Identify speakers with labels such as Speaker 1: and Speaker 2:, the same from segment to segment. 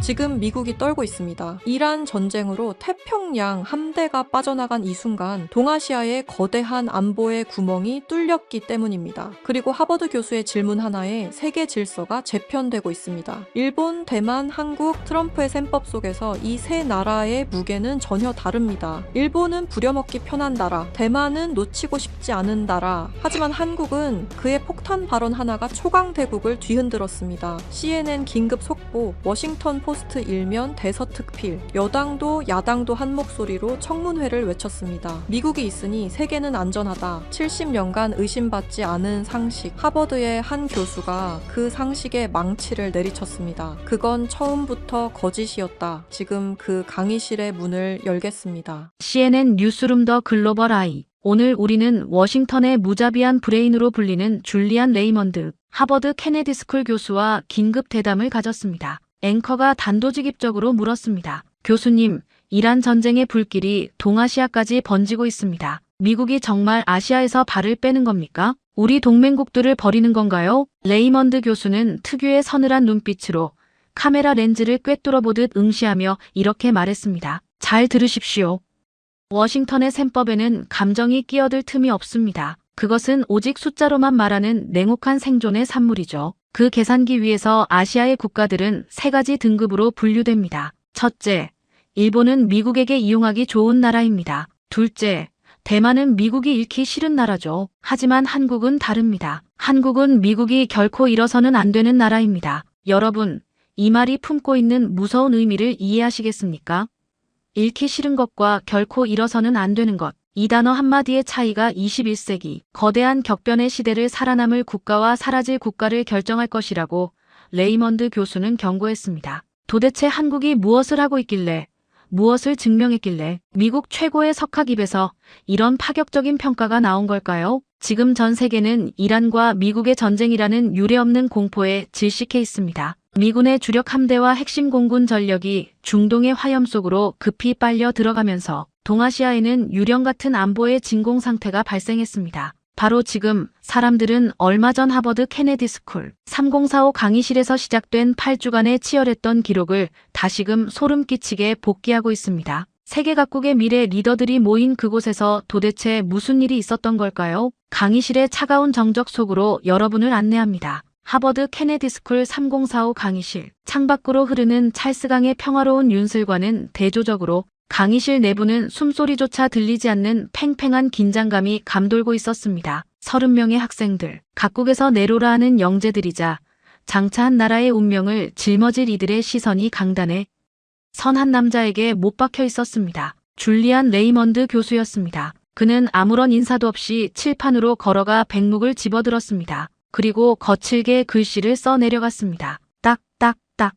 Speaker 1: 지금 미국이 떨고 있습니다. 이란 전쟁으로 태평양 함대가 빠져나간 이 순간 동아시아의 거대한 안보의 구멍이 뚫렸기 때문입니다. 그리고 하버드 교수의 질문 하나에 세계 질서가 재편되고 있습니다. 일본, 대만, 한국, 트럼프의 셈법 속에서 이 세 나라의 무게는 전혀 다릅니다. 일본은 부려먹기 편한 나라, 대만은 놓치고 싶지 않은 나라, 하지만 한국은 그의 폭탄 발언 하나가 초강대국을 뒤흔들었습니다. CNN 긴급 속보, 워싱턴 포스트 일면 대서특필, 여당도 야당도 한 목소리로 청문회를 외쳤습니다. 미국이 있으니 세계는 안전하다. 70년간 의심받지 않은 상식. 하버드의 한 교수가 그 상식에 망치를 내리쳤습니다. 그건 처음부터 거짓이었다. 지금 그 강의실의 문을 열겠습니다.
Speaker 2: CNN 뉴스룸 더 글로벌 아이. 오늘 우리는 워싱턴의 무자비한 브레인으로 불리는 줄리안 레이먼드 하버드 케네디 스쿨 교수와 긴급 대담을 가졌습니다. 앵커가 단도직입적으로 물었습니다. 교수님, 이란 전쟁의 불길이 동아시아까지 번지고 있습니다. 미국이 정말 아시아에서 발을 빼는 겁니까? 우리 동맹국들을 버리는 건가요? 레이먼드 교수는 특유의 서늘한 눈빛으로 카메라 렌즈를 꿰뚫어보듯 응시하며 이렇게 말했습니다. 잘 들으십시오. 워싱턴의 셈법에는 감정이 끼어들 틈이 없습니다. 그것은 오직 숫자로만 말하는 냉혹한 생존의 산물이죠. 그 계산기 위에서 아시아의 국가들은 세 가지 등급으로 분류됩니다. 첫째, 일본은 미국에게 이용하기 좋은 나라입니다. 둘째, 대만은 미국이 잃기 싫은 나라죠. 하지만 한국은 다릅니다. 한국은 미국이 결코 일어서는 안 되는 나라입니다. 여러분, 이 말이 품고 있는 무서운 의미를 이해하시겠습니까? 잃기 싫은 것과 결코 일어서는 안 되는 것. 이 단어 한마디의 차이가 21세기 거대한 격변의 시대를 살아남을 국가와 사라질 국가를 결정할 것이라고 레이먼드 교수는 경고했습니다. 도대체 한국이 무엇을 하고 있길래, 무엇을 증명했길래 미국 최고의 석학 입에서 이런 파격적인 평가가 나온 걸까요? 지금 전 세계는 이란과 미국의 전쟁이라는 유례없는 공포에 질식해 있습니다. 미군의 주력 함대와 핵심 공군 전력이 중동의 화염 속으로 급히 빨려 들어가면서 동아시아에는 유령 같은 안보의 진공 상태가 발생했습니다. 바로 지금 사람들은 얼마 전 하버드 케네디 스쿨 3045 강의실에서 시작된 8주간의 치열했던 기록을 다시금 소름 끼치게 복기하고 있습니다. 세계 각국의 미래 리더들이 모인 그곳에서 도대체 무슨 일이 있었던 걸까요? 강의실의 차가운 정적 속으로 여러분을 안내합니다. 하버드 케네디 스쿨 3045 강의실. 창밖으로 흐르는 찰스강의 평화로운 윤슬과는 대조적으로 강의실 내부는 숨소리조차 들리지 않는 팽팽한 긴장감이 감돌고 있었습니다. 30명의 학생들, 각국에서 내로라 하는 영재들이자 장차 한 나라의 운명을 짊어질 이들의 시선이 강단에 선 한 남자에게 못 박혀 있었습니다. 줄리안 레이먼드 교수였습니다. 그는 아무런 인사도 없이 칠판으로 걸어가 백묵을 집어들었습니다. 그리고 거칠게 글씨를 써 내려갔습니다. 딱딱딱.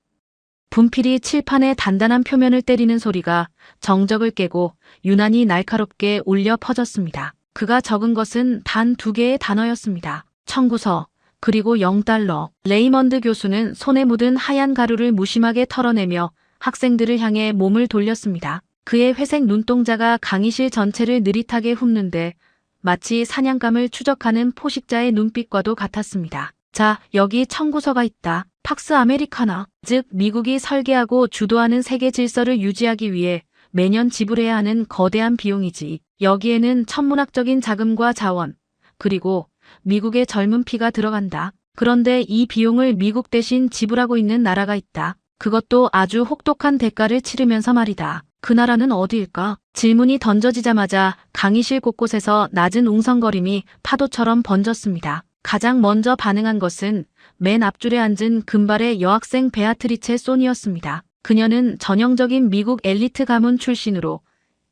Speaker 2: 분필이 칠판의 단단한 표면을 때리는 소리가 정적을 깨고 유난히 날카롭게 울려 퍼졌습니다. 그가 적은 것은 단 2개의 단어였습니다. 청구서, 그리고 $0. 레이먼드 교수는 손에 묻은 하얀 가루를 무심하게 털어내며 학생들을 향해 몸을 돌렸습니다. 그의 회색 눈동자가 강의실 전체를 느릿하게 훑는데 마치 사냥감을 추적하는 포식자의 눈빛과도 같았습니다. 자, 여기 청구서가 있다. 팍스 아메리카나, 즉 미국이 설계하고 주도하는 세계 질서를 유지하기 위해 매년 지불해야 하는 거대한 비용이지. 여기에는 천문학적인 자금과 자원, 그리고 미국의 젊은 피가 들어간다. 그런데 이 비용을 미국 대신 지불하고 있는 나라가 있다. 그것도 아주 혹독한 대가를 치르면서 말이다. 그 나라는 어디일까? 질문이 던져지자마자 강의실 곳곳에서 낮은 웅성거림이 파도처럼 번졌습니다. 가장 먼저 반응한 것은 맨 앞줄에 앉은 금발의 여학생 베아트리체 소니였습니다. 그녀는 전형적인 미국 엘리트 가문 출신으로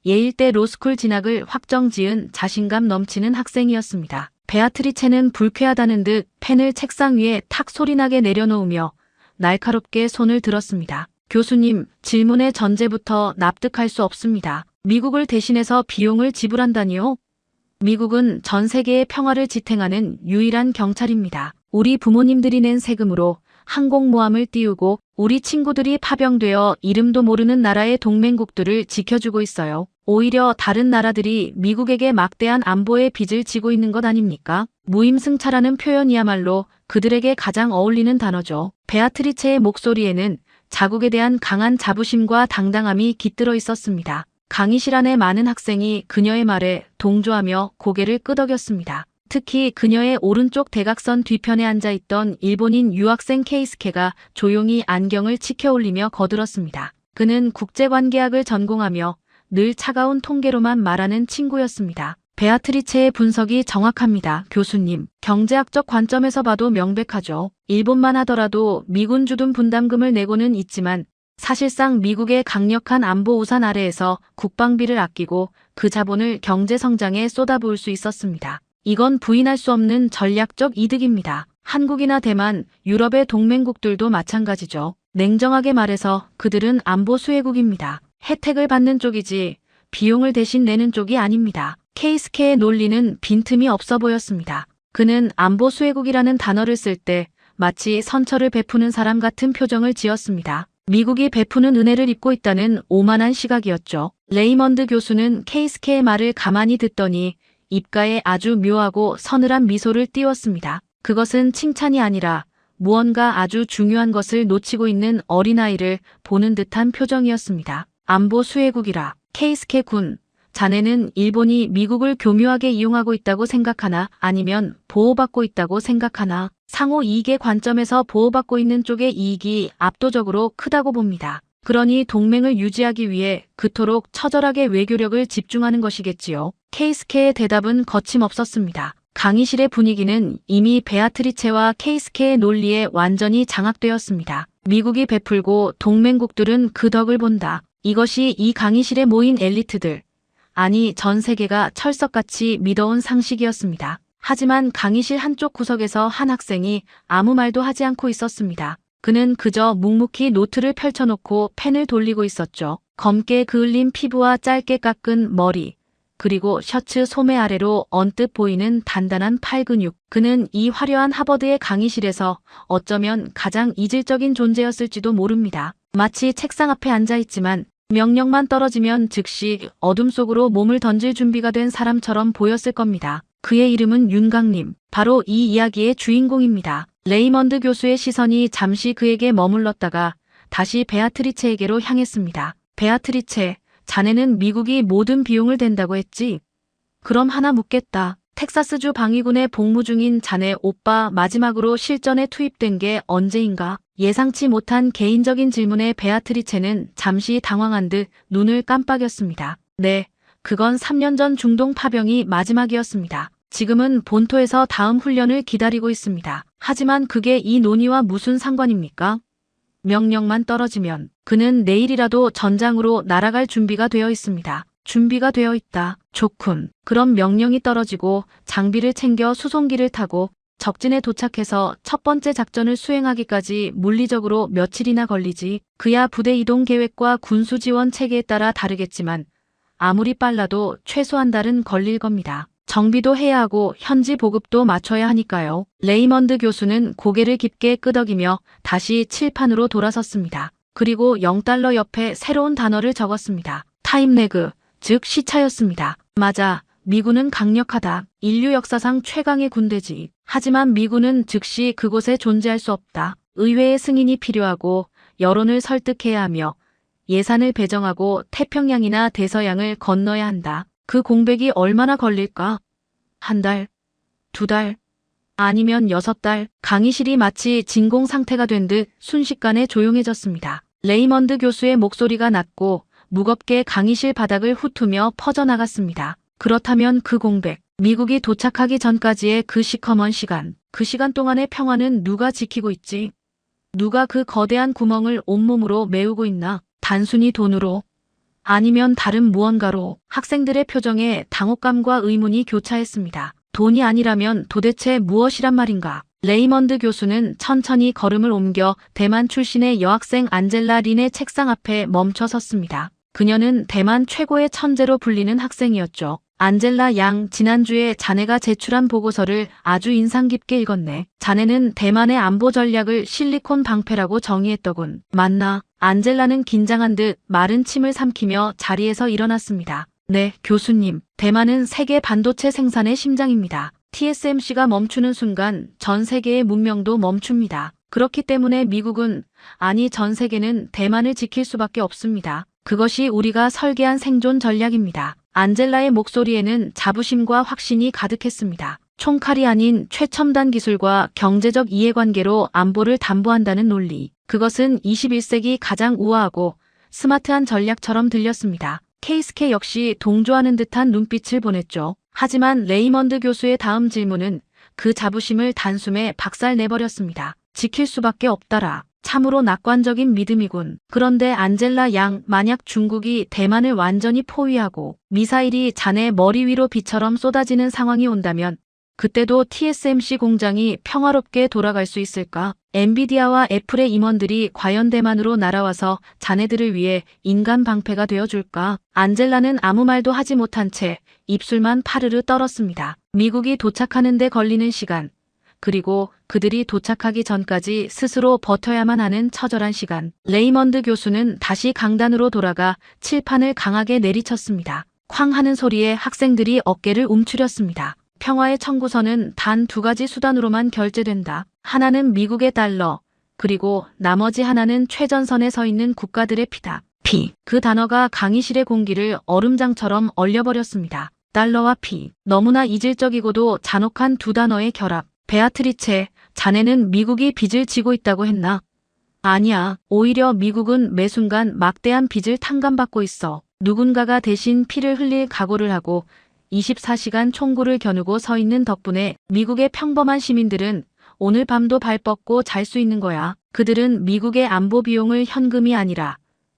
Speaker 2: 예일대 로스쿨 진학을 확정지은 자신감 넘치는 학생이었습니다. 베아트리체는 불쾌하다는 듯 펜을 책상 위에 탁 소리나게 내려놓으며 날카롭게 손을 들었습니다. 교수님, 질문의 전제부터 납득할 수 없습니다. 미국을 대신해서 비용을 지불한다니요? 미국은 전 세계의 평화를 지탱하는 유일한 경찰입니다. 우리 부모님들이 낸 세금으로 항공모함을 띄우고 우리 친구들이 파병되어 이름도 모르는 나라의 동맹국들을 지켜주고 있어요. 오히려 다른 나라들이 미국에게 막대한 안보의 빚을 지고 있는 것 아닙니까? 무임승차라는 표현이야말로 그들에게 가장 어울리는 단어죠. 베아트리체의 목소리에는 자국에 대한 강한 자부심과 당당함이 깃들어 있었습니다. 강의실 안에 많은 학생이 그녀의 말에 동조하며 고개를 끄덕였습니다. 특히 그녀의 오른쪽 대각선 뒤편에 앉아있던 일본인 유학생 케이스케가 조용히 안경을 치켜 올리며 거들었습니다. 그는 국제관계학을 전공하며 늘 차가운 통계로만 말하는 친구였습니다. 베아트리체의 분석이 정확합니다. 교수님, 경제학적 관점에서 봐도 명백하죠. 일본만 하더라도 미군 주둔 분담금을 내고는 있지만 사실상 미국의 강력한 안보 우산 아래에서 국방비를 아끼고 그 자본을 경제 성장에 쏟아부을 수 있었습니다. 이건 부인할 수 없는 전략적 이득입니다. 한국이나 대만, 유럽의 동맹국들도 마찬가지죠. 냉정하게 말해서 그들은 안보 수혜국입니다. 혜택을 받는 쪽이지 비용을 대신 내는 쪽이 아닙니다. 케이스케의 논리는 빈틈이 없어 보였습니다. 그는 안보 수혜국이라는 단어를 쓸 때 마치 선처를 베푸는 사람 같은 표정을 지었습니다. 미국이 베푸는 은혜를 입고 있다는 오만한 시각이었죠. 레이먼드 교수는 케이스케의 말을 가만히 듣더니 입가에 아주 묘하고 서늘한 미소를 띄웠습니다. 그것은 칭찬이 아니라 무언가 아주 중요한 것을 놓치고 있는 어린아이를 보는 듯한 표정이었습니다. 안보 수혜국이라. 케이스케 군, 자네는 일본이 미국을 교묘하게 이용하고 있다고 생각하나 아니면 보호받고 있다고 생각하나? 상호 이익의 관점에서 보호받고 있는 쪽의 이익이 압도적으로 크다고 봅니다. 그러니 동맹을 유지하기 위해 그토록 처절하게 외교력을 집중하는 것이겠지요. 케이스케의 대답은 거침없었습니다. 강의실의 분위기는 이미 베아트리체와 케이스케의 논리에 완전히 장악되었습니다. 미국이 베풀고 동맹국들은 그 덕을 본다. 이것이 이 강의실에 모인 엘리트들, 아니 전 세계가 철석같이 믿어온 상식이었습니다. 하지만 강의실 한쪽 구석에서 한 학생이 아무 말도 하지 않고 있었습니다. 그는 그저 묵묵히 노트를 펼쳐놓고 펜을 돌리고 있었죠. 검게 그을린 피부와 짧게 깎은 머리, 그리고 셔츠 소매 아래로 언뜻 보이는 단단한 팔 근육. 그는 이 화려한 하버드의 강의실에서 어쩌면 가장 이질적인 존재였을지도 모릅니다. 마치 책상 앞에 앉아있지만 명령만 떨어지면 즉시 어둠 속으로 몸을 던질 준비가 된 사람처럼 보였을 겁니다. 그의 이름은 윤강림, 바로 이 이야기의 주인공입니다. 레이먼드 교수의 시선이 잠시 그에게 머물렀다가 다시 베아트리체에게로 향했습니다. 베아트리체, 자네는 미국이 모든 비용을 댄다고 했지? 그럼 하나 묻겠다. 텍사스주 방위군에 복무 중인 자네 오빠 마지막으로 실전에 투입된 게 언제인가? 예상치 못한 개인적인 질문에 베아트리체는 잠시 당황한 듯 눈을 깜빡였습니다. 네, 그건 3년 전 중동 파병이 마지막이었습니다. 지금은 본토에서 다음 훈련을 기다리고 있습니다. 하지만 그게 이 논의와 무슨 상관입니까? 명령만 떨어지면 그는 내일이라도 전장으로 날아갈 준비가 되어 있습니다. 준비가 되어 있다. 좋군. 그럼 명령이 떨어지고 장비를 챙겨 수송기를 타고 적진에 도착해서 첫 번째 작전을 수행하기까지 물리적으로 며칠이나 걸리지. 그야 부대 이동 계획과 군수 지원 체계에 따라 다르겠지만 아무리 빨라도 최소 한 달은 걸릴 겁니다. 정비도 해야 하고 현지 보급도 맞춰야 하니까요. 레이먼드 교수는 고개를 깊게 끄덕이며 다시 칠판으로 돌아섰습니다. 그리고 0달러 옆에 새로운 단어를 적었습니다. 타임래그, 즉 시차였습니다. 맞아. 미군은 강력하다. 인류 역사상 최강의 군대지. 하지만 미군은 즉시 그곳에 존재할 수 없다. 의회의 승인이 필요하고 여론을 설득해야 하며 예산을 배정하고 태평양이나 대서양을 건너야 한다. 그 공백이 얼마나 걸릴까? 한 달? 2달? 아니면 6달? 강의실이 마치 진공 상태가 된 듯 순식간에 조용해졌습니다. 레이먼드 교수의 목소리가 낮고 무겁게 강의실 바닥을 훑으며 퍼져나갔습니다. 그렇다면 그 공백, 미국이 도착하기 전까지의 그 시커먼 시간, 그 시간 동안의 평화는 누가 지키고 있지? 누가 그 거대한 구멍을 온몸으로 메우고 있나? 단순히 돈으로? 아니면 다른 무언가로? 학생들의 표정에 당혹감과 의문이 교차했습니다. 돈이 아니라면 도대체 무엇이란 말인가? 레이먼드 교수는 천천히 걸음을 옮겨 대만 출신의 여학생 안젤라 린의 책상 앞에 멈춰 섰습니다. 그녀는 대만 최고의 천재로 불리는 학생이었죠. 안젤라 양, 지난주에 자네가 제출한 보고서를 아주 인상 깊게 읽었네. 자네는 대만의 안보 전략을 실리콘 방패라고 정의했더군. 맞나? 안젤라는 긴장한 듯 마른 침을 삼키며 자리에서 일어났습니다. 네, 교수님. 대만은 세계 반도체 생산의 심장입니다. TSMC가 멈추는 순간 전 세계의 문명도 멈춥니다. 그렇기 때문에 미국은, 아니 전 세계는 대만을 지킬 수밖에 없습니다. 그것이 우리가 설계한 생존 전략입니다. 안젤라의 목소리에는 자부심과 확신이 가득했습니다. 총칼이 아닌 최첨단 기술과 경제적 이해관계로 안보를 담보한다는 논리. 그것은 21세기 가장 우아하고 스마트한 전략처럼 들렸습니다. 케이스케 역시 동조하는 듯한 눈빛을 보냈죠. 하지만 레이먼드 교수의 다음 질문은 그 자부심을 단숨에 박살내버렸습니다. 지킬 수밖에 없다라. 참으로 낙관적인 믿음이군. 그런데 안젤라 양, 만약 중국이 대만을 완전히 포위하고 미사일이 자네 머리 위로 비처럼 쏟아지는 상황이 온다면 그때도 TSMC 공장이 평화롭게 돌아갈 수 있을까? 엔비디아와 애플의 임원들이 과연 대만으로 날아와서 자네들을 위해 인간 방패가 되어줄까? 안젤라는 아무 말도 하지 못한 채 입술만 파르르 떨었습니다. 미국이 도착하는 데 걸리는 시간, 그리고 그들이 도착하기 전까지 스스로 버텨야만 하는 처절한 시간. 레이먼드 교수는 다시 강단으로 돌아가 칠판을 강하게 내리쳤습니다. 쾅 하는 소리에 학생들이 어깨를 움츠렸습니다. 평화의 청구서는 단 2가지 수단으로만 결제된다. 하나는 미국의 달러, 그리고 나머지 하나는 최전선에 서 있는 국가들의 피다. 피. 그 단어가 강의실의 공기를 얼음장처럼 얼려버렸습니다. 달러와 피. 너무나 이질적이고도 잔혹한 두 단어의 결합. 베아트리체, 자네는 미국이 빚을 지고 있다고 했나? 아니야. 오히려 미국은 매 순간 막대한 빚을 탕감받고 있어. 누군가가 대신 피를 흘릴 각오를 하고 24시간 총구를 겨누고 서 있는 덕분에 미국의 평범한 시민들은 오늘 밤도 발 뻗고 잘 수 있는 거야. 그들은 미국의 안보 비용을 현금이 아니라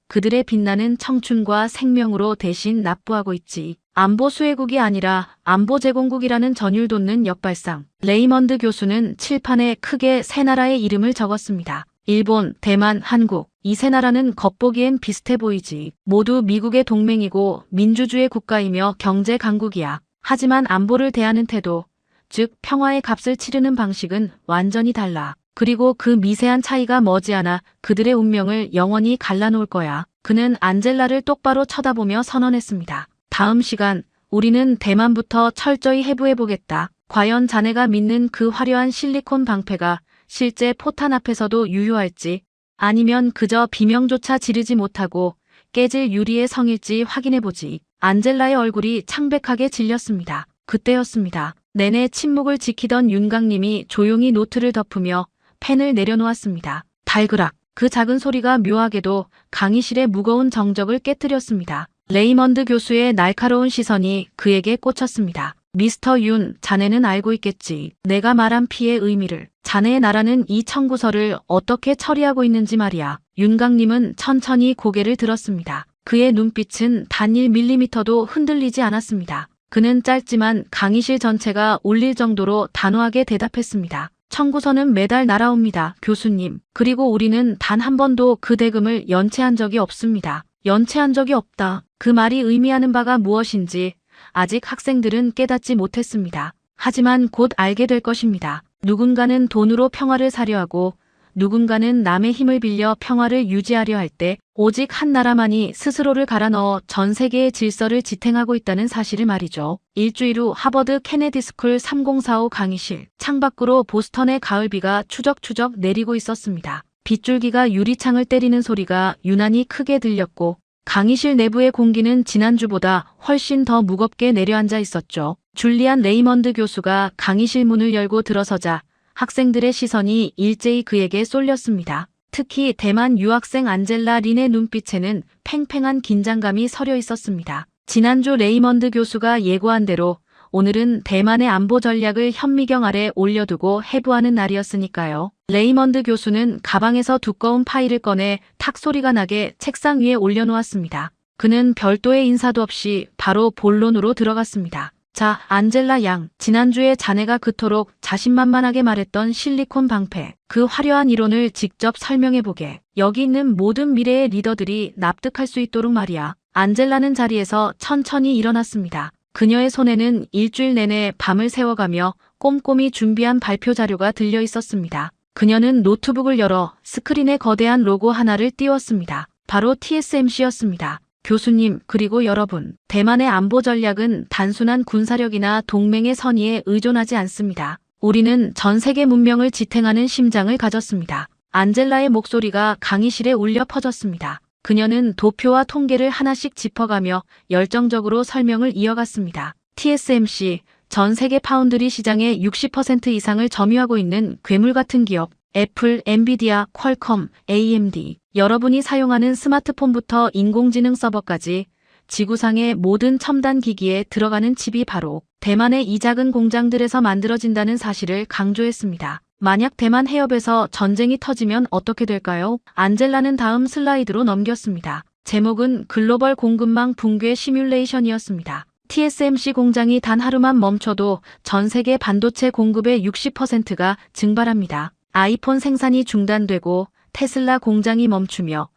Speaker 2: 그들의 빛나는 청춘과 생명으로 대신 납부하고 있지. 안보 수혜국이 아니라 안보 제공국이라는 전율 돋는 역발상. 레이먼드 교수는 칠판에 크게 세 나라의 이름을 적었습니다. 일본, 대만, 한국. 이 세 나라는 겉보기엔 비슷해 보이지. 모두 미국의 동맹이고 민주주의 국가이며 경제 강국이야. 하지만 안보를 대하는 태도, 즉 평화의 값을 치르는 방식은 완전히 달라. 그리고 그 미세한 차이가 머지않아 그들의 운명을 영원히 갈라놓을 거야. 그는 안젤라를 똑바로 쳐다보며 선언했습니다. 다음 시간 우리는 대만부터 철저히 해부해보겠다. 과연 자네가 믿는 그 화려한 실리콘 방패가 실제 포탄 앞에서도 유효할지, 아니면 그저 비명조차 지르지 못하고 깨질 유리의 성일지 확인해보지. 안젤라의 얼굴이 창백하게 질렸습니다. 그때였습니다. 내내 침묵을 지키던 윤강님이 조용히 노트를 덮으며 펜을 내려놓았습니다. 달그락. 그 작은 소리가 묘하게도 강의실의 무거운 정적을 깨뜨렸습니다. 레이먼드 교수의 날카로운 시선이 그에게 꽂혔습니다. 미스터 윤, 자네는 알고 있겠지. 내가 말한 피의 의미를. 자네의 나라는 이 청구서를 어떻게 처리하고 있는지 말이야. 윤강님은 천천히 고개를 들었습니다. 그의 눈빛은 단 1mm도 흔들리지 않았습니다. 그는 짧지만 강의실 전체가 울릴 정도로 단호하게 대답했습니다. 청구서는 매달 날아옵니다, 교수님. 그리고 우리는 단 한 번도 그 대금을 연체한 적이 없습니다. 연체한 적이 없다. 그 말이 의미하는 바가 무엇인지 아직 학생들은 깨닫지 못했습니다. 하지만 곧 알게 될 것입니다. 누군가는 돈으로 평화를 사려 하고 누군가는 남의 힘을 빌려 평화를 유지하려 할 때 오직 한 나라만이 스스로를 갈아넣어 전 세계의 질서를 지탱하고 있다는 사실을 말이죠. 일주일 후 하버드 케네디 스쿨 3045 강의실. 창밖으로 보스턴의 가을비가 추적추적 내리고 있었습니다. 빗줄기가 유리창을 때리는 소리가 유난히 크게 들렸고 강의실 내부의 공기는 지난주보다 훨씬 더 무겁게 내려앉아 있었죠. 줄리안 레이먼드 교수가 강의실 문을 열고 들어서자 학생들의 시선이 일제히 그에게 쏠렸습니다. 특히 대만 유학생 안젤라 린의 눈빛에는 팽팽한 긴장감이 서려 있었습니다. 지난주 레이먼드 교수가 예고한 대로 오늘은 대만의 안보 전략을 현미경 아래 올려두고 해부하는 날이었으니까요. 레이먼드 교수는 가방에서 두꺼운 파일을 꺼내 탁 소리가 나게 책상 위에 올려놓았습니다. 그는 별도의 인사도 없이 바로 본론으로 들어갔습니다. 자, 안젤라 양, 지난주에 자네가 그토록 자신만만하게 말했던 실리콘 방패, 그 화려한 이론을 직접 설명해보게. 여기 있는 모든 미래의 리더들이 납득할 수 있도록 말이야. 안젤라는 자리에서 천천히 일어났습니다. 그녀의 손에는 일주일 내내 밤을 새워가며 꼼꼼히 준비한 발표 자료가 들려 있었습니다. 그녀는 노트북을 열어 스크린에 거대한 로고 하나를 띄웠습니다. 바로 TSMC였습니다. 교수님, 그리고 여러분, 대만의 안보 전략은 단순한 군사력이나 동맹의 선의에 의존하지 않습니다. 우리는 전 세계 문명을 지탱하는 심장을 가졌습니다. 안젤라의 목소리가 강의실에 울려 퍼졌습니다. 그녀는 도표와 통계를 하나씩 짚어가며 열정적으로 설명을 이어갔습니다. TSMC, 전 세계 파운드리 시장의 60% 이상을 점유하고 있는 괴물 같은 기업, 애플, 엔비디아, 퀄컴, AMD, 여러분이 사용하는 스마트폰부터 인공지능 서버까지 지구상의 모든 첨단 기기에 들어가는 칩이 바로 대만의 이 작은 공장들에서 만들어진다는 사실을 강조했습니다. 만약 대만 해협에서 전쟁이 터지면 어떻게 될까요? 안젤라는 다음 슬라이드로 넘겼습니다. 제목은 글로벌 공급망 붕괴 시뮬레이션이었습니다. TSMC 공장이 단 하루만 멈춰도 전 세계 반도체 공급의 60%가 증발합니다. 아이폰 생산이 중단되고 테슬라 공장이 멈추며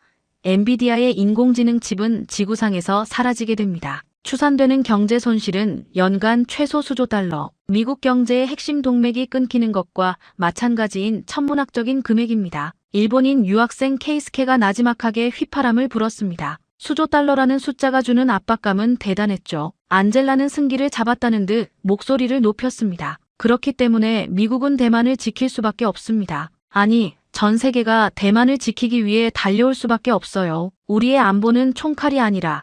Speaker 2: 엔비디아의 인공지능 칩은 지구상에서 사라지게 됩니다. 추산되는 경제 손실은 연간 최소 수조 달러, 미국 경제의 핵심 동맥이 끊기는 것과 마찬가지인 천문학적인 금액입니다. 일본인 유학생 케이스케가 나지막하게 휘파람을 불었습니다. 수조 달러라는 숫자가 주는 압박감은 대단했죠. 안젤라는 승기를 잡았다는 듯 목소리를 높였습니다. 그렇기 때문에 미국은 대만을 지킬 수밖에 없습니다. 아니, 전 세계가 대만을 지키기 위해 달려올 수밖에 없어요. 우리의 안보는 총칼이 아니라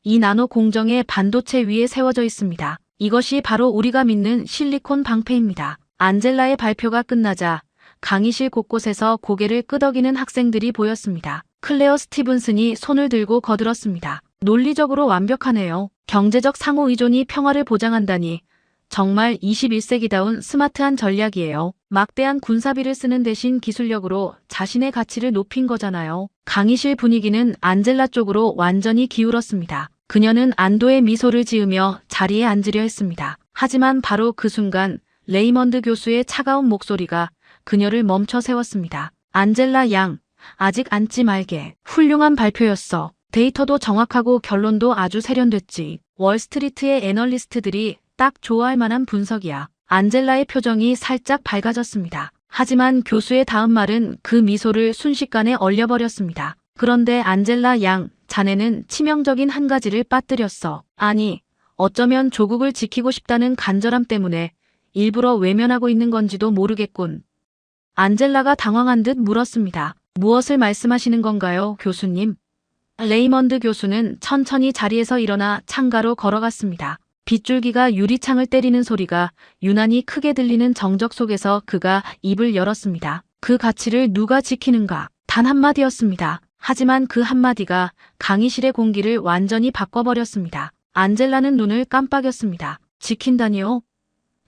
Speaker 2: 이 나노 공정의 반도체 위에 세워져 있습니다. 이것이 바로 우리가 믿는 실리콘 방패입니다. 안젤라의 발표가 끝나자 강의실 곳곳에서 고개를 끄덕이는 학생들이 보였습니다. 클레어 스티븐슨이 손을 들고 거들었습니다. 논리적으로 완벽하네요. 경제적 상호 의존이 평화를 보장한다니 정말 21세기다운 스마트한 전략이에요. 막대한 군사비를 쓰는 대신 기술력으로 자신의 가치를 높인 거잖아요. 강의실 분위기는 안젤라 쪽으로 완전히 기울었습니다. 그녀는 안도의 미소를 지으며 자리에 앉으려 했습니다. 하지만 바로 그 순간 레이먼드 교수의 차가운 목소리가 그녀를 멈춰 세웠습니다. 안젤라 양, 아직 앉지 말게. 훌륭한 발표였어. 데이터도 정확하고 결론도 아주 세련됐지. 월스트리트의 애널리스트들이 딱 좋아할 만한 분석이야. 안젤라의 표정이 살짝 밝아졌습니다. 하지만 교수의 다음 말은 그 미소를 순식간에 얼려버렸습니다. 그런데 안젤라 양, 자네는 치명적인 한 가지를 빠뜨렸어. 아니, 어쩌면 조국을 지키고 싶다는 간절함 때문에 일부러 외면하고 있는 건지도 모르겠군. 안젤라가 당황한 듯 물었습니다. 무엇을 말씀하시는 건가요, 교수님? 레이먼드 교수는 천천히 자리에서 일어나 창가로 걸어갔습니다. 빗줄기가 유리창을 때리는 소리가 유난히 크게 들리는 정적 속에서 그가 입을 열었습니다. 그 가치를 누가 지키는가? 단 한마디였습니다. 하지만 그 한마디가 강의실의 공기를 완전히 바꿔버렸습니다. 안젤라는 눈을 깜빡였습니다. 지킨다니요?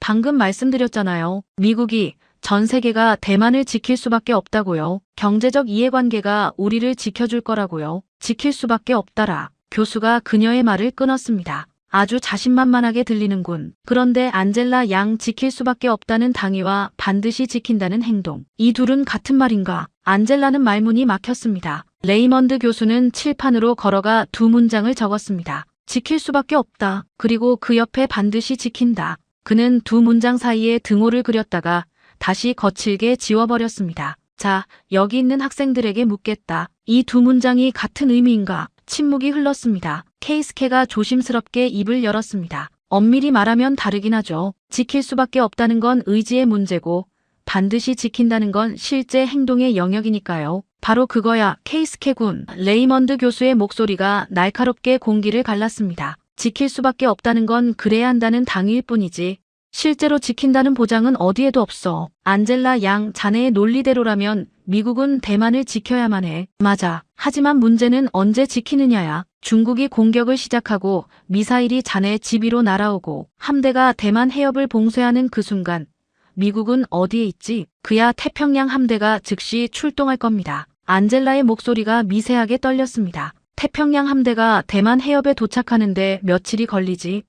Speaker 2: 방금 말씀드렸잖아요. 미국이, 전 세계가 대만을 지킬 수밖에 없다고요. 경제적 이해관계가 우리를 지켜줄 거라고요. 지킬 수밖에 없다라. 교수가 그녀의 말을 끊었습니다. 아주 자신만만하게 들리는군. 그런데 안젤라 양 지킬 수밖에 없다는 당위와 반드시 지킨다는 행동. 이 둘은 같은 말인가? 안젤라는 말문이 막혔습니다. 레이먼드 교수는 칠판으로 걸어가 두 문장을 적었습니다. 지킬 수밖에 없다. 그리고 그 옆에 반드시 지킨다. 그는 두 문장 사이에 등호를 그렸다가 다시 거칠게 지워버렸습니다. 자, 여기 있는 학생들에게 묻겠다. 이 두 문장이 같은 의미인가? 침묵이 흘렀습니다. 케이스케가 조심스럽게 입을 열었습니다. 엄밀히 말하면 다르긴 하죠. 지킬 수밖에 없다는 건 의지의 문제고 반드시 지킨다는 건 실제 행동의 영역이니까요. 바로 그거야, 케이스케 군. 레이먼드 교수의 목소리가 날카롭게 공기를 갈랐습니다. 지킬 수밖에 없다는 건 그래야 한다는 당위일 뿐이지 실제로 지킨다는 보장은 어디에도 없어. 안젤라 양, 자네의 논리대로라면 미국은 대만을 지켜야만 해. 맞아. 하지만 문제는 언제 지키느냐야. 중국이 공격을 시작하고 미사일이 자네 집 위로 날아오고 함대가 대만 해협을 봉쇄하는 그 순간 미국은 어디에 있지? 그야 태평양 함대가 즉시 출동할 겁니다. 안젤라의 목소리가 미세하게 떨렸습니다. 태평양 함대가 대만 해협에 도착하는데 며칠이 걸리지?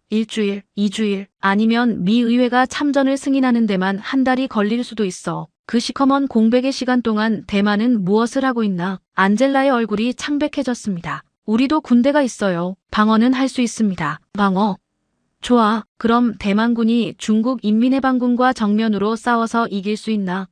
Speaker 2: 일주일, 2주일, 아니면 미 의회가 참전을 승인하는 데만 한 달이 걸릴 수도 있어. 그 시커먼 공백의 시간 동안 대만은 무엇을 하고 있나? 안젤라의 얼굴이 창백해졌습니다. 우리도 군대가 있어요. 방어는 할 수 있습니다. 방어? 좋아. 그럼 대만군이 중국 인민해방군과 정면으로 싸워서 이길 수 있나?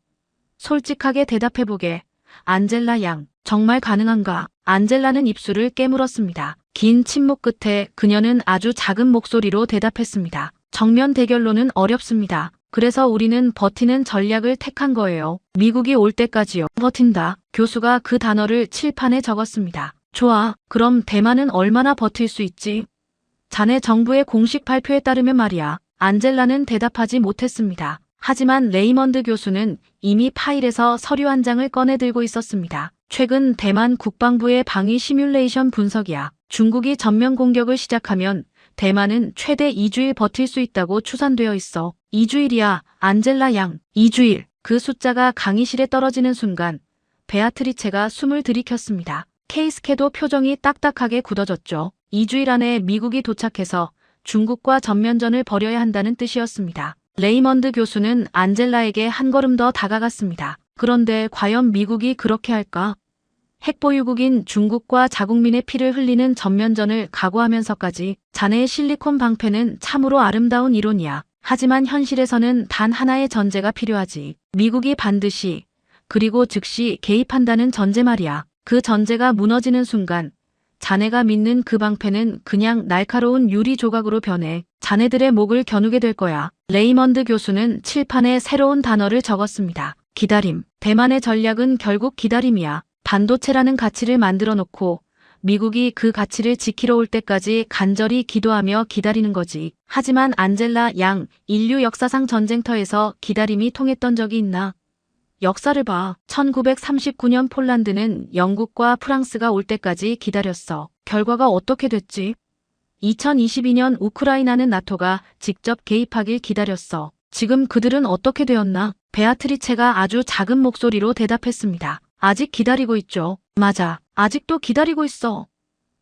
Speaker 2: 솔직하게 대답해보게. 안젤라 양, 정말 가능한가? 안젤라는 입술을 깨물었습니다. 긴 침묵 끝에 그녀는 아주 작은 목소리로 대답했습니다. 정면 대결로는 어렵습니다. 그래서 우리는 버티는 전략을 택한 거예요. 미국이 올 때까지요. 버틴다. 교수가 그 단어를 칠판에 적었습니다. 좋아. 그럼 대만은 얼마나 버틸 수 있지? 자네 정부의 공식 발표에 따르면 말이야. 안젤라는 대답하지 못했습니다. 하지만 레이먼드 교수는 이미 파일에서 서류 한 장을 꺼내 들고 있었습니다. 최근 대만 국방부의 방위 시뮬레이션 분석이야. 중국이 전면 공격을 시작하면 대만은 최대 2주일 버틸 수 있다고 추산되어 있어. 2주일이야. 안젤라 양. 2주일. 그 숫자가 강의실에 떨어지는 순간 베아트리체가 숨을 들이켰습니다. 케이스케도 표정이 딱딱하게 굳어졌죠. 2주일 안에 미국이 도착해서 중국과 전면전을 벌여야 한다는 뜻이었습니다. 레이먼드 교수는 안젤라에게 한 걸음 더 다가갔습니다. 그런데 과연 미국이 그렇게 할까? 핵보유국인 중국과 자국민의 피를 흘리는 전면전을 각오하면서까지 자네의 실리콘 방패는 참으로 아름다운 이론이야. 하지만 현실에서는 단 하나의 전제가 필요하지. 미국이 반드시 그리고 즉시 개입한다는 전제 말이야. 그 전제가 무너지는 순간 자네가 믿는 그 방패는 그냥 날카로운 유리 조각으로 변해 자네들의 목을 겨누게 될 거야. 레이먼드 교수는 칠판에 새로운 단어를 적었습니다. 기다림. 대만의 전략은 결국 기다림이야. 반도체라는 가치를 만들어 놓고 미국이 그 가치를 지키러 올 때까지 간절히 기도하며 기다리는 거지. 하지만 안젤라 양, 인류 역사상 전쟁터에서 기다림이 통했던 적이 있나? 역사를 봐. 1939년 폴란드는 영국과 프랑스가 올 때까지 기다렸어. 결과가 어떻게 됐지? 2022년 우크라이나는 나토가 직접 개입하길 기다렸어. 지금 그들은 어떻게 되었나? 베아트리체가 아주 작은 목소리로 대답했습니다. 아직 기다리고 있죠. 맞아. 아직도 기다리고 있어.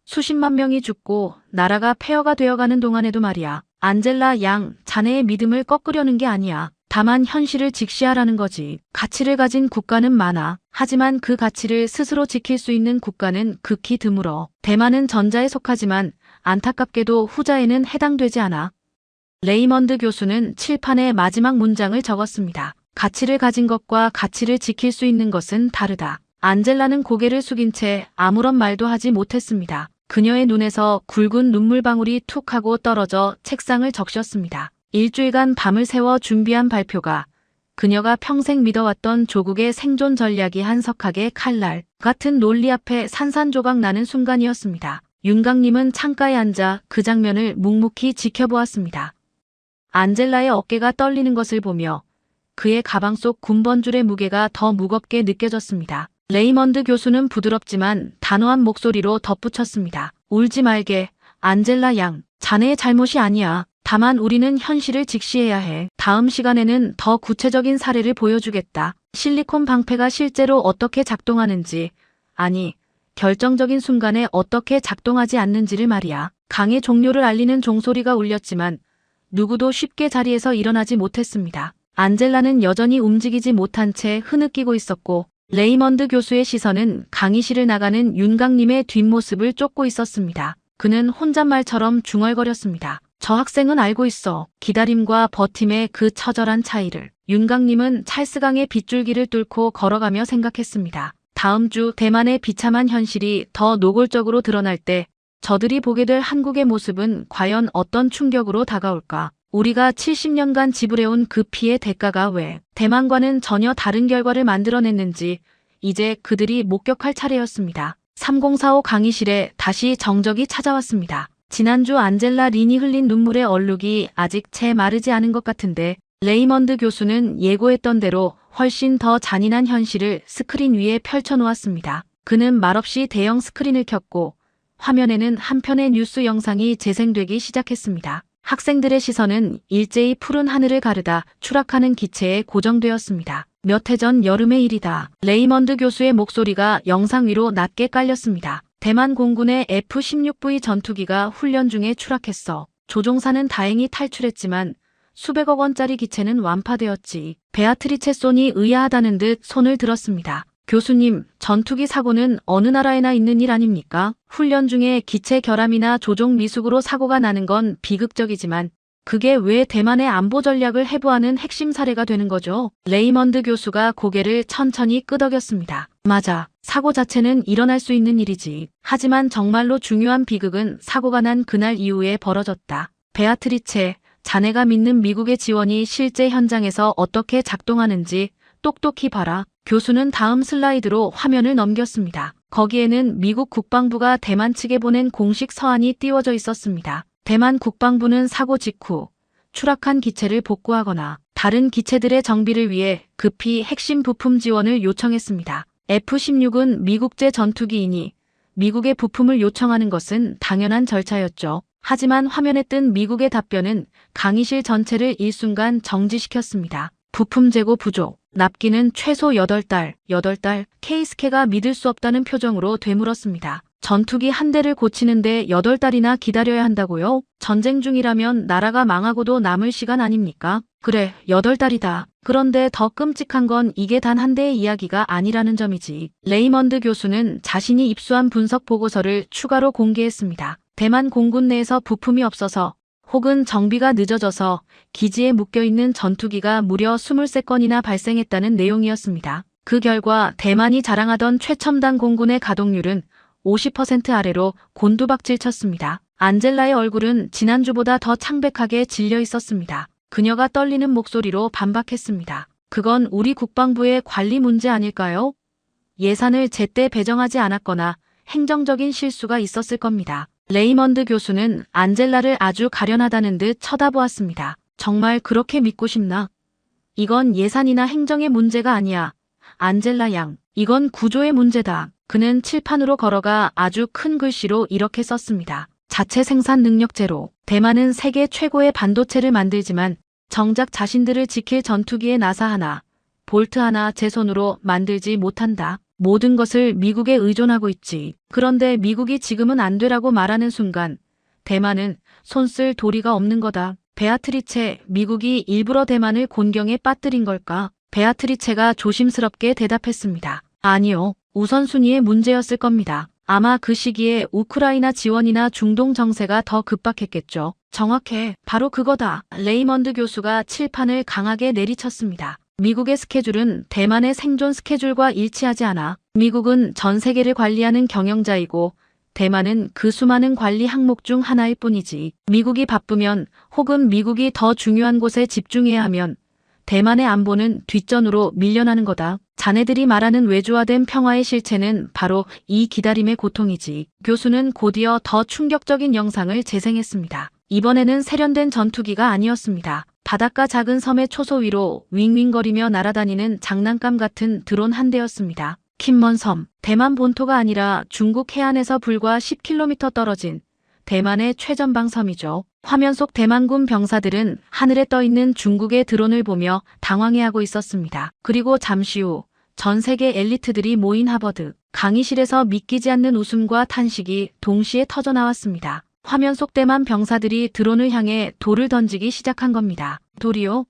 Speaker 2: 수십만 명이 죽고 나라가 폐허가 되어가는 동안에도 말이야. 안젤라 양, 자네의 믿음을 꺾으려는 게 아니야. 다만 현실을 직시하라는 거지. 가치를 가진 국가는 많아. 하지만 그 가치를 스스로 지킬 수 있는 국가는 극히 드물어. 대만은 전자에 속하지만 안타깝게도 후자에는 해당되지 않아. 레이먼드 교수는 칠판에 마지막 문장을 적었습니다. 가치를 가진 것과 가치를 지킬 수 있는 것은 다르다. 안젤라는 고개를 숙인 채 아무런 말도 하지 못했습니다. 그녀의 눈에서 굵은 눈물방울이 툭 하고 떨어져 책상을 적셨습니다. 일주일간 밤을 새워 준비한 발표가 그녀가 평생 믿어왔던 조국의 생존 전략이 한석하게 칼날 같은 논리 앞에 산산조각 나는 순간이었습니다. 윤강님은 창가에 앉아 그 장면을 묵묵히 지켜보았습니다. 안젤라의 어깨가 떨리는 것을 보며 그의 가방 속 군번줄의 무게가 더 무겁게 느껴졌습니다. 레이먼드 교수는 부드럽지만 단호한 목소리로 덧붙였습니다. 울지 말게, 안젤라 양. 자네의 잘못이 아니야. 다만 우리는 현실을 직시해야 해. 다음 시간에는 더 구체적인 사례를 보여주겠다. 실리콘 방패가 실제로 어떻게 작동하는지, 아니, 결정적인 순간에 어떻게 작동하지 않는지를 말이야. 강의 종료를 알리는 종소리가 울렸지만 누구도 쉽게 자리에서 일어나지 못했습니다. 안젤라는 여전히 움직이지 못한 채 흐느끼고 있었고 레이먼드 교수의 시선은 강의실을 나가는 윤강님의 뒷모습을 쫓고 있었습니다. 그는 혼잣말처럼 중얼거렸습니다. 저 학생은 알고 있어. 기다림과 버팀의 그 처절한 차이를. 윤강님은 찰스강의 빗줄기를 뚫고 걸어가며 생각했습니다. 다음 주 대만의 비참한 현실이 더 노골적으로 드러날 때 저들이 보게 될 한국의 모습은 과연 어떤 충격으로 다가올까? 우리가 70년간 지불해온 그 피의 대가가 왜 대만과는 전혀 다른 결과를 만들어냈는지 이제 그들이 목격할 차례였습니다. 3045 강의실에 다시 정적이 찾아왔습니다. 지난주 안젤라 린이 흘린 눈물의 얼룩이 아직 채 마르지 않은 것 같은데 레이먼드 교수는 예고했던 대로 훨씬 더 잔인한 현실을 스크린 위에 펼쳐놓았습니다. 그는 말없이 대형 스크린을 켰고 화면에는 한 편의 뉴스 영상이 재생되기 시작했습니다. 학생들의 시선은 일제히 푸른 하늘을 가르다 추락하는 기체에 고정되었습니다. 몇 해 전 여름의 일이다. 레이먼드 교수의 목소리가 영상 위로 낮게 깔렸습니다. 대만 공군의 F-16V 전투기가 훈련 중에 추락했어. 조종사는 다행히 탈출했지만 수백억 원짜리 기체는 완파되었지. 베아트리체 손이 의아하다는 듯 손을 들었습니다. 교수님, 전투기 사고는 어느 나라에나 있는 일 아닙니까? 훈련 중에 기체 결함이나 조종 미숙으로 사고가 나는 건 비극적이지만 그게 왜 대만의 안보 전략을 해부하는 핵심 사례가 되는 거죠? 레이먼드 교수가 고개를 천천히 끄덕였습니다. 맞아. 사고 자체는 일어날 수 있는 일이지. 하지만 정말로 중요한 비극은 사고가 난 그날 이후에 벌어졌다. 베아트리체, 자네가 믿는 미국의 지원이 실제 현장에서 어떻게 작동하는지 똑똑히 봐라. 교수는 다음 슬라이드로 화면을 넘겼습니다. 거기에는 미국 국방부가 대만 측에 보낸 공식 서한이 띄워져 있었습니다. 대만 국방부는 사고 직후 추락한 기체를 복구하거나 다른 기체들의 정비를 위해 급히 핵심 부품 지원을 요청했습니다. F-16은 미국제 전투기이니 미국의 부품을 요청하는 것은 당연한 절차였죠. 하지만 화면에 뜬 미국의 답변은 강의실 전체를 일순간 정지시켰습니다. 부품 재고 부족, 납기는 최소 8달, 케이스케가 믿을 수 없다는 표정으로 되물었습니다. 전투기 한 대를 고치는데 8달이나 기다려야 한다고요? 전쟁 중이라면 나라가 망하고도 남을 시간 아닙니까? 그래, 8달이다. 그런데 더 끔찍한 건 이게 단 한 대의 이야기가 아니라는 점이지. 레이먼드 교수는 자신이 입수한 분석 보고서를 추가로 공개했습니다. 대만 공군 내에서 부품이 없어서 혹은 정비가 늦어져서 기지에 묶여있는 전투기가 무려 23건이나 발생했다는 내용이었습니다. 그 결과 대만이 자랑하던 최첨단 공군의 가동률은 50% 아래로 곤두박질 쳤습니다. 안젤라의 얼굴은 지난주보다 더 창백하게 질려 있었습니다. 그녀가 떨리는 목소리로 반박했습니다. 그건 우리 국방부의 관리 문제 아닐까요? 예산을 제때 배정하지 않았거나 행정적인 실수가 있었을 겁니다. 레이먼드 교수는 안젤라를 아주 가련하다는 듯 쳐다보았습니다. 정말 그렇게 믿고 싶나? 이건 예산이나 행정의 문제가 아니야. 안젤라 양, 이건 구조의 문제다. 그는 칠판으로 걸어가 아주 큰 글씨로 이렇게 썼습니다. 자체 생산 능력 제로. 대만은 세계 최고의 반도체를 만들지만 정작 자신들을 지킬 전투기의 나사 하나, 볼트 하나 제 손으로 만들지 못한다. 모든 것을 미국에 의존하고 있지. 그런데 미국이 지금은 안 되라고 말하는 순간 대만은 손쓸 도리가 없는 거다. 베아트리체, 미국이 일부러 대만을 곤경에 빠뜨린 걸까? 베아트리체가 조심스럽게 대답했습니다. 아니요. 우선순위의 문제였을 겁니다. 아마 그 시기에 우크라이나 지원이나 중동 정세가 더 급박했겠죠. 정확해. 바로 그거다. 레이먼드 교수가 칠판을 강하게 내리쳤습니다. 미국의 스케줄은 대만의 생존 스케줄과 일치하지 않아. 미국은 전 세계를 관리하는 경영자이고 대만은 그 수많은 관리 항목 중 하나일 뿐이지. 미국이 바쁘면 혹은 미국이 더 중요한 곳에 집중해야 하면 대만의 안보는 뒷전으로 밀려나는 거다. 자네들이 말하는 외주화된 평화의 실체는 바로 이 기다림의 고통이지. 교수는 곧이어 더 충격적인 영상을 재생했습니다. 이번에는 세련된 전투기가 아니었습니다. 바닷가 작은 섬의 초소 위로 윙윙거리며 날아다니는 장난감 같은 드론 한 대였습니다. 킨먼 섬, 대만 본토가 아니라 중국 해안에서 불과 10km 떨어진 대만의 최전방 섬이죠. 화면 속 대만군 병사들은 하늘에 떠있는 중국의 드론을 보며 당황해하고 있었습니다. 그리고 잠시 후 전 세계 엘리트들이 모인 하버드 강의실에서 믿기지 않는 웃음과 탄식이 동시에 터져나왔습니다. 화면 속 대만 병사들이 드론을 향해 돌을 던지기 시작한 겁니다. 돌이요?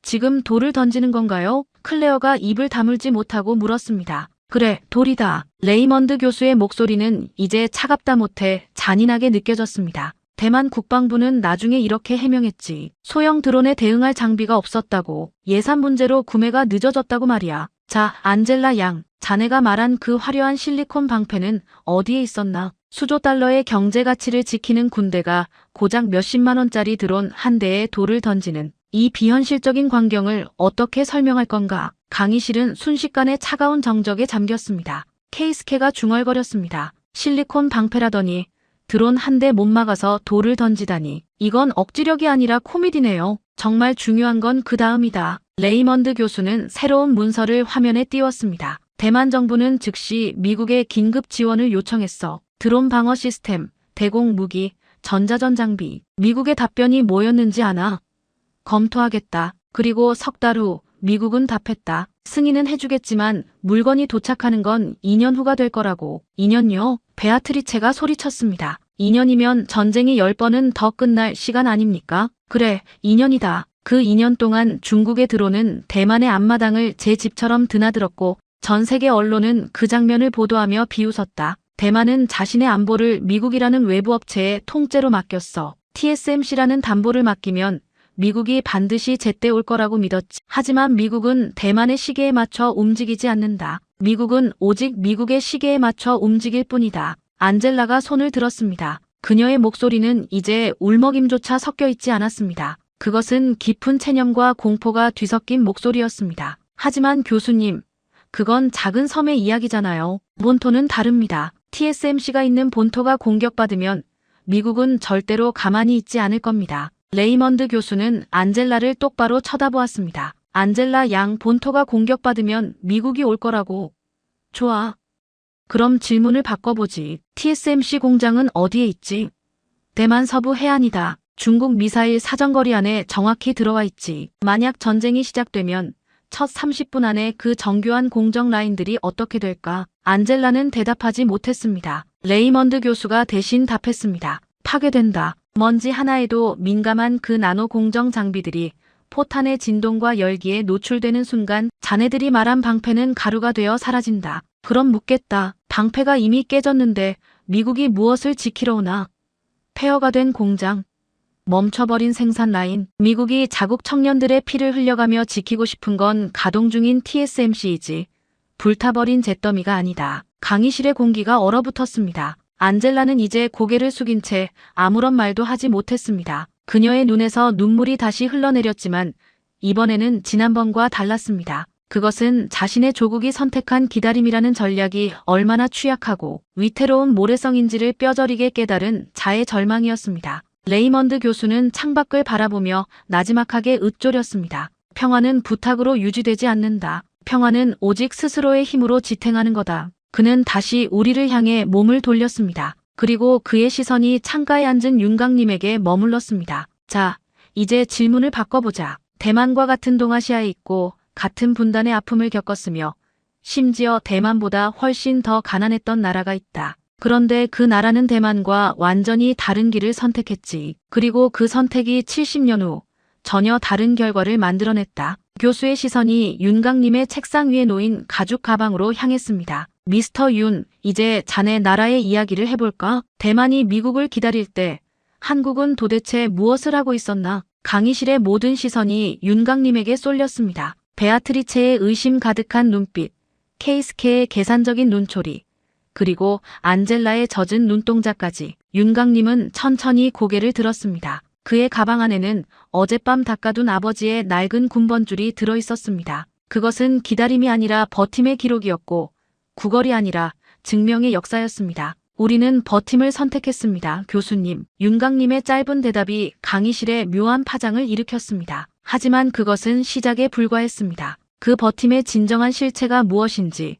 Speaker 2: 지금 돌을 던지는 건가요? 클레어가 입을 다물지 못하고 물었습니다. 그래, 돌이다. 레이먼드 교수의 목소리는 이제 차갑다 못해 잔인하게 느껴졌습니다. 대만 국방부는 나중에 이렇게 해명했지. 소형 드론에 대응할 장비가 없었다고. 예산 문제로 구매가 늦어졌다고 말이야. 자, 안젤라 양, 자네가 말한 그 화려한 실리콘 방패는 어디에 있었나? 수조 달러의 경제 가치를 지키는 군대가 고작 몇십만 원짜리 드론 한 대에 돌을 던지는 이 비현실적인 광경을 어떻게 설명할 건가? 강의실은 순식간에 차가운 정적에 잠겼습니다. 케이스케가 중얼거렸습니다. 실리콘 방패라더니 드론 한 대 못 막아서 돌을 던지다니. 이건 억지력이 아니라 코미디네요. 정말 중요한 건 그 다음이다. 레이먼드 교수는 새로운 문서를 화면에 띄웠습니다. 대만 정부는 즉시 미국에 긴급 지원을 요청했어. 드론 방어 시스템, 대공 무기, 전자전 장비. 미국의 답변이 뭐였는지 아나? 검토하겠다. 그리고 석 달 후 미국은 답했다. 승인은 해주겠지만 물건이 도착하는 건 2년 후가 될 거라고. 2년요? 베아트리체가 소리쳤습니다. 2년이면 전쟁이 10번은 더 끝날 시간 아닙니까? 그래, 2년이다. 그 2년 동안 중국의 드론은 대만의 앞마당을 제 집처럼 드나들었고 전 세계 언론은 그 장면을 보도하며 비웃었다. 대만은 자신의 안보를 미국이라는 외부 업체에 통째로 맡겼어. TSMC라는 담보를 맡기면 미국이 반드시 제때 올 거라고 믿었지. 하지만 미국은 대만의 시계에 맞춰 움직이지 않는다. 미국은 오직 미국의 시계에 맞춰 움직일 뿐이다. 안젤라가 손을 들었습니다. 그녀의 목소리는 이제 울먹임조차 섞여 있지 않았습니다. 그것은 깊은 체념과 공포가 뒤섞인 목소리였습니다. 하지만 교수님, 그건 작은 섬의 이야기잖아요. 본토는 다릅니다. TSMC가 있는 본토가 공격받으면 미국은 절대로 가만히 있지 않을 겁니다. 레이먼드 교수는 안젤라를 똑바로 쳐다보았습니다. 안젤라 양, 본토가 공격받으면 미국이 올 거라고. 좋아. 그럼 질문을 바꿔보지. TSMC 공장은 어디에 있지? 대만 서부 해안이다. 중국 미사일 사정거리 안에 정확히 들어와 있지. 만약 전쟁이 시작되면 첫 30분 안에 그 정교한 공정 라인들이 어떻게 될까? 안젤라는 대답하지 못했습니다. 레이먼드 교수가 대신 답했습니다. 파괴된다. 먼지 하나에도 민감한 그 나노 공정 장비들이 포탄의 진동과 열기에 노출되는 순간 자네들이 말한 방패는 가루가 되어 사라진다. 그럼 묻겠다. 방패가 이미 깨졌는데 미국이 무엇을 지키러 오나? 폐허가 된 공장. 멈춰버린 생산 라인. 미국이 자국 청년들의 피를 흘려가며 지키고 싶은 건 가동 중인 TSMC이지. 불타버린 잿더미가 아니다. 강의실의 공기가 얼어붙었습니다. 안젤라는 이제 고개를 숙인 채 아무런 말도 하지 못했습니다. 그녀의 눈에서 눈물이 다시 흘러내렸지만 이번에는 지난번과 달랐습니다. 그것은 자신의 조국이 선택한 기다림이라는 전략이 얼마나 취약하고 위태로운 모래성인지를 뼈저리게 깨달은 자의 절망이었습니다. 레이먼드 교수는 창밖을 바라보며 나지막하게 읊조렸습니다. 평화는 부탁으로 유지되지 않는다. 평화는 오직 스스로의 힘으로 지탱하는 거다. 그는 다시 우리를 향해 몸을 돌렸습니다. 그리고 그의 시선이 창가에 앉은 윤강님에게 머물렀습니다. 자, 이제 질문을 바꿔보자. 대만과 같은 동아시아에 있고 같은 분단의 아픔을 겪었으며 심지어 대만보다 훨씬 더 가난했던 나라가 있다. 그런데 그 나라는 대만과 완전히 다른 길을 선택했지. 그리고 그 선택이 70년 후 전혀 다른 결과를 만들어냈다. 교수의 시선이 윤강님의 책상 위에 놓인 가죽 가방으로 향했습니다. 미스터 윤, 이제 자네 나라의 이야기를 해볼까? 대만이 미국을 기다릴 때 한국은 도대체 무엇을 하고 있었나? 강의실의 모든 시선이 윤강님에게 쏠렸습니다. 베아트리체의 의심 가득한 눈빛, 케이스케의 계산적인 눈초리, 그리고 안젤라의 젖은 눈동자까지. 윤강님은 천천히 고개를 들었습니다. 그의 가방 안에는 어젯밤 닦아둔 아버지의 낡은 군번줄이 들어있었습니다. 그것은 기다림이 아니라 버팀의 기록이었고 구걸이 아니라 증명의 역사였습니다. 우리는 버팀을 선택했습니다, 교수님. 윤강님의 짧은 대답이 강의실에 묘한 파장을 일으켰습니다. 하지만 그것은 시작에 불과했습니다. 그 버팀의 진정한 실체가 무엇인지,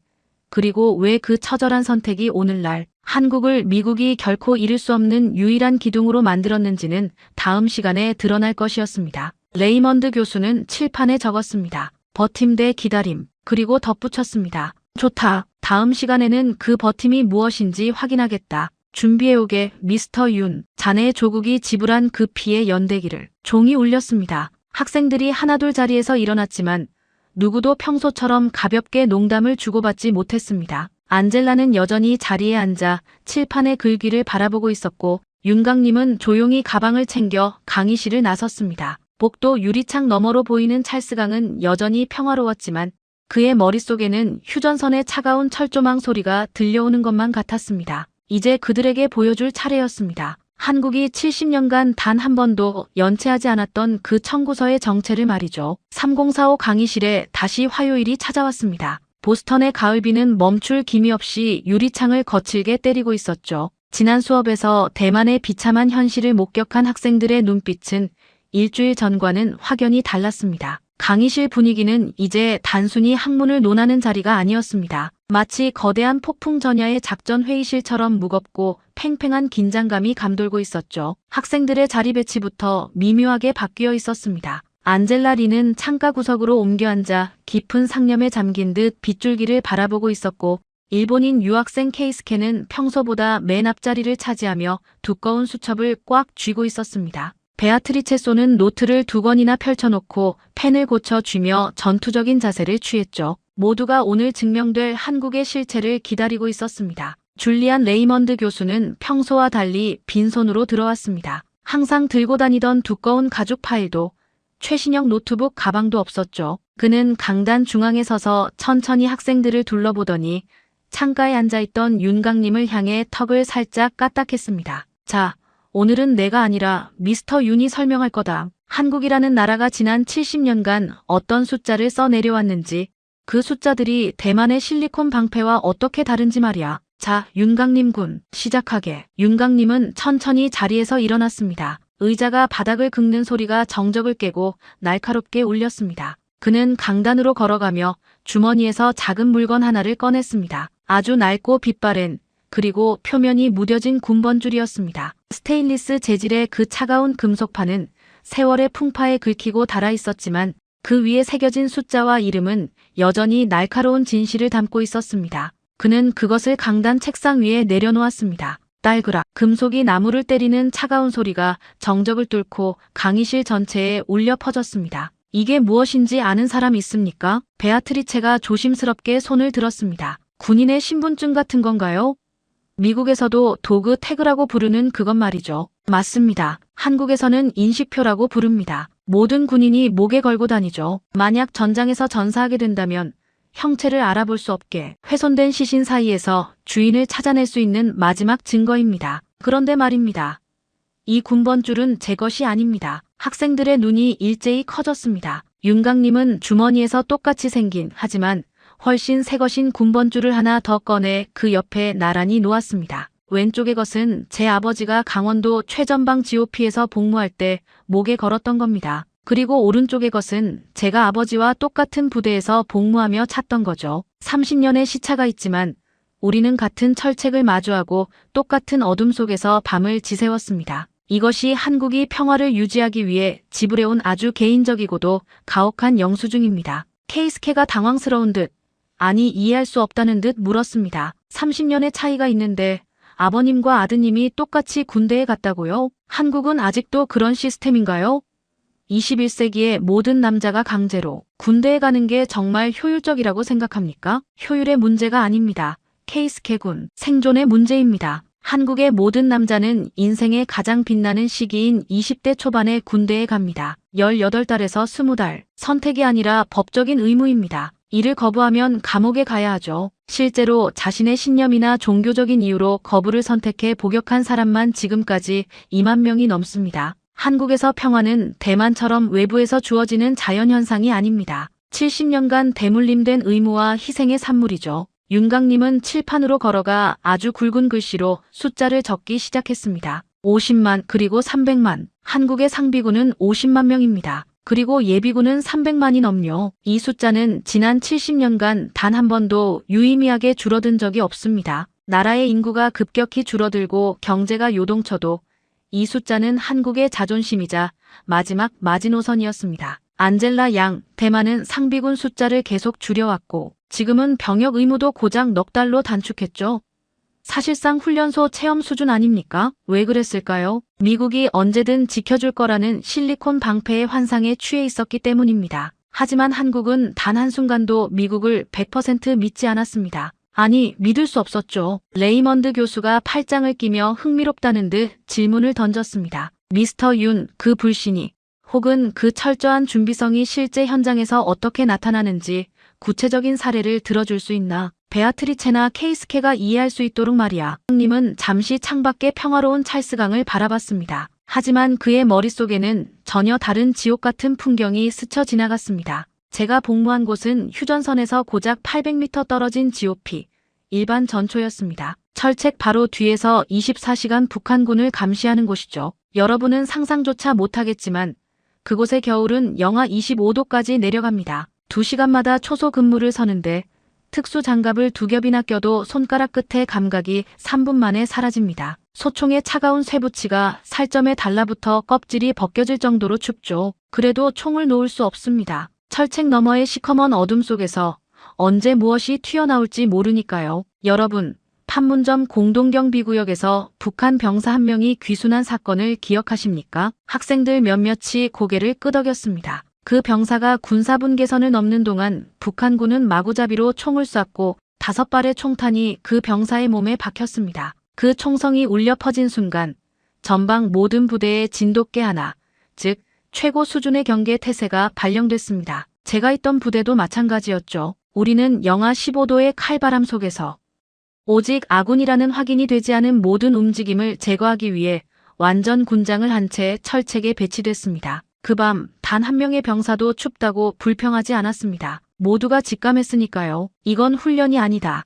Speaker 2: 그리고 왜 그 처절한 선택이 오늘날 한국을 미국이 결코 잃을 수 없는 유일한 기둥으로 만들었는지는 다음 시간에 드러날 것이었습니다. 레이먼드 교수는 칠판에 적었습니다. 버팀 대 기다림. 그리고 덧붙였습니다. 좋다. 다음 시간에는 그 버팀이 무엇인지 확인하겠다. 준비해오게, 미스터 윤. 자네의 조국이 지불한 그 피의 연대기를. 종이 울렸습니다. 학생들이 하나둘 자리에서 일어났지만 누구도 평소처럼 가볍게 농담을 주고받지 못했습니다. 안젤라는 여전히 자리에 앉아 칠판의 글귀를 바라보고 있었고 윤강님은 조용히 가방을 챙겨 강의실을 나섰습니다. 복도 유리창 너머로 보이는 찰스강은 여전히 평화로웠지만 그의 머릿속에는 휴전선의 차가운 철조망 소리가 들려오는 것만 같았습니다. 이제 그들에게 보여줄 차례였습니다. 한국이 70년간 단 한 번도 연체하지 않았던 그 청구서의 정체를 말이죠. 3045 강의실에 다시 화요일이 찾아왔습니다. 보스턴의 가을비는 멈출 기미 없이 유리창을 거칠게 때리고 있었죠. 지난 수업에서 대만의 비참한 현실을 목격한 학생들의 눈빛은 일주일 전과는 확연히 달랐습니다. 강의실 분위기는 이제 단순히 학문을 논하는 자리가 아니었습니다. 마치 거대한 폭풍 전야의 작전 회의실처럼 무겁고 팽팽한 긴장감이 감돌고 있었죠. 학생들의 자리 배치부터 미묘하게 바뀌어 있었습니다. 안젤라 리는 창가 구석으로 옮겨 앉아 깊은 상념에 잠긴 듯 빗줄기를 바라보고 있었고 일본인 유학생 케이스케는 평소보다 맨 앞자리를 차지하며 두꺼운 수첩을 꽉 쥐고 있었습니다. 베아트리체 소는 노트를 2권이나 펼쳐놓고 펜을 고쳐 쥐며 전투적인 자세를 취했죠. 모두가 오늘 증명될 한국의 실체를 기다리고 있었습니다. 줄리안 레이먼드 교수는 평소와 달리 빈손으로 들어왔습니다. 항상 들고 다니던 두꺼운 가죽 파일도 최신형 노트북 가방도 없었죠. 그는 강단 중앙에 서서 천천히 학생들을 둘러보더니 창가에 앉아있던 윤강님을 향해 턱을 살짝 까딱했습니다. 자, 오늘은 내가 아니라 미스터 윤이 설명할 거다. 한국이라는 나라가 지난 70년간 어떤 숫자를 써 내려왔는지, 그 숫자들이 대만의 실리콘 방패와 어떻게 다른지 말이야. 자, 윤강님 군, 시작하게. 윤강님은 천천히 자리에서 일어났습니다. 의자가 바닥을 긁는 소리가 정적을 깨고 날카롭게 울렸습니다. 그는 강단으로 걸어가며 주머니에서 작은 물건 하나를 꺼냈습니다. 아주 낡고 빛바랜, 그리고 표면이 무뎌진 군번줄이었습니다. 스테인리스 재질의 그 차가운 금속판은 세월의 풍파에 긁히고 닳아 있었지만 그 위에 새겨진 숫자와 이름은 여전히 날카로운 진실을 담고 있었습니다. 그는 그것을 강단 책상 위에 내려놓았습니다. 딸그락, 금속이 나무를 때리는 차가운 소리가 정적을 뚫고 강의실 전체에 울려 퍼졌습니다. 이게 무엇인지 아는 사람 있습니까? 베아트리체가 조심스럽게 손을 들었습니다. 군인의 신분증 같은 건가요? 미국에서도 도그 태그라고 부르는 그것 말이죠. 맞습니다. 한국에서는 인식표라고 부릅니다. 모든 군인이 목에 걸고 다니죠. 만약 전장에서 전사하게 된다면 형체를 알아볼 수 없게 훼손된 시신 사이에서 주인을 찾아낼 수 있는 마지막 증거입니다. 그런데 말입니다. 이 군번줄은 제 것이 아닙니다. 학생들의 눈이 일제히 커졌습니다. 윤강님은 주머니에서 똑같이 생긴 하지만 훨씬 새 것인 군번줄을 하나 더 꺼내 그 옆에 나란히 놓았습니다. 왼쪽의 것은 제 아버지가 강원도 최전방 GOP에서 복무할 때 목에 걸었던 겁니다. 그리고 오른쪽의 것은 제가 아버지와 똑같은 부대에서 복무하며 찾던 거죠. 30년의 시차가 있지만 우리는 같은 철책을 마주하고 똑같은 어둠 속에서 밤을 지새웠습니다. 이것이 한국이 평화를 유지하기 위해 지불해온 아주 개인적이고도 가혹한 영수증입니다. 케이스케가 당황스러운 듯, 아니 이해할 수 없다는 듯 물었습니다. 30년의 차이가 있는데 아버님과 아드님이 똑같이 군대에 갔다고요? 한국은 아직도 그런 시스템인가요? 21세기의 모든 남자가 강제로 군대에 가는 게 정말 효율적이라고 생각합니까? 효율의 문제가 아닙니다. 케이스케 군, 생존의 문제입니다. 한국의 모든 남자는 인생의 가장 빛나는 시기인 20대 초반에 군대에 갑니다. 18달에서 20달, 선택이 아니라 법적인 의무입니다. 이를 거부하면 감옥에 가야 하죠. 실제로 자신의 신념이나 종교적인 이유로 거부를 선택해 복역한 사람만 지금까지 2만 명이 넘습니다. 한국에서 평화는 대만처럼 외부에서 주어지는 자연현상이 아닙니다. 70년간 대물림된 의무와 희생의 산물이죠. 윤강님은 칠판으로 걸어가 아주 굵은 글씨로 숫자를 적기 시작했습니다. 50만 그리고 300만. 한국의 상비군은 50만 명입니다. 그리고 예비군은 300만이 넘요. 이 숫자는 지난 70년간 단 한 번도 유의미하게 줄어든 적이 없습니다. 나라의 인구가 급격히 줄어들고 경제가 요동쳐도 이 숫자는 한국의 자존심이자 마지막 마지노선이었습니다. 안젤라 양, 대만은 상비군 숫자를 계속 줄여왔고 지금은 병역 의무도 고작 넉 달로 단축했죠. 사실상 훈련소 체험 수준 아닙니까? 왜 그랬을까요? 미국이 언제든 지켜줄 거라는 실리콘 방패의 환상에 취해 있었기 때문입니다. 하지만 한국은 단 한순간도 미국을 100% 믿지 않았습니다. 아니, 믿을 수 없었죠. 레이먼드 교수가 팔짱을 끼며 흥미롭다는 듯 질문을 던졌습니다. 미스터 윤, 그 불신이 혹은 그 철저한 준비성이 실제 현장에서 어떻게 나타나는지 구체적인 사례를 들어줄 수 있나? 베아트리체나 케이스케가 이해할 수 있도록 말이야. 님은 잠시 창밖의 평화로운 찰스강을 바라봤습니다. 하지만 그의 머릿속에는 전혀 다른 지옥 같은 풍경이 스쳐 지나갔습니다. 제가 복무한 곳은 휴전선에서 고작 800m 떨어진 GOP, 일반 전초였습니다. 철책 바로 뒤에서 24시간 북한군을 감시하는 곳이죠. 여러분은 상상조차 못하겠지만 그곳의 겨울은 영하 25도까지 내려갑니다. 2시간마다 초소 근무를 서는데 특수 장갑을 2겹이나 껴도 손가락 끝의 감각이 3분 만에 사라집니다. 소총의 차가운 쇠붙이가 살점에 달라붙어 껍질이 벗겨질 정도로 춥죠. 그래도 총을 놓을 수 없습니다. 철책 너머의 시커먼 어둠 속에서 언제 무엇이 튀어나올지 모르니까요. 여러분, 판문점 공동경비구역에서 북한 병사 한 명이 귀순한 사건을 기억하십니까? 학생들 몇몇이 고개를 끄덕였습니다. 그 병사가 군사분계선을 넘는 동안 북한군은 마구잡이로 총을 쐈고 5발의 총탄이 그 병사의 몸에 박혔습니다. 그 총성이 울려 퍼진 순간 전방 모든 부대에 진돗개 하나, 즉 최고 수준의 경계 태세가 발령됐습니다. 제가 있던 부대도 마찬가지였죠. 우리는 영하 15도의 칼바람 속에서 오직 아군이라는 확인이 되지 않은 모든 움직임을 제거하기 위해 완전 군장을 한 채 철책에 배치됐습니다. 그 밤 단 한 명의 병사도 춥다고 불평하지 않았습니다. 모두가 직감했으니까요. 이건 훈련이 아니다.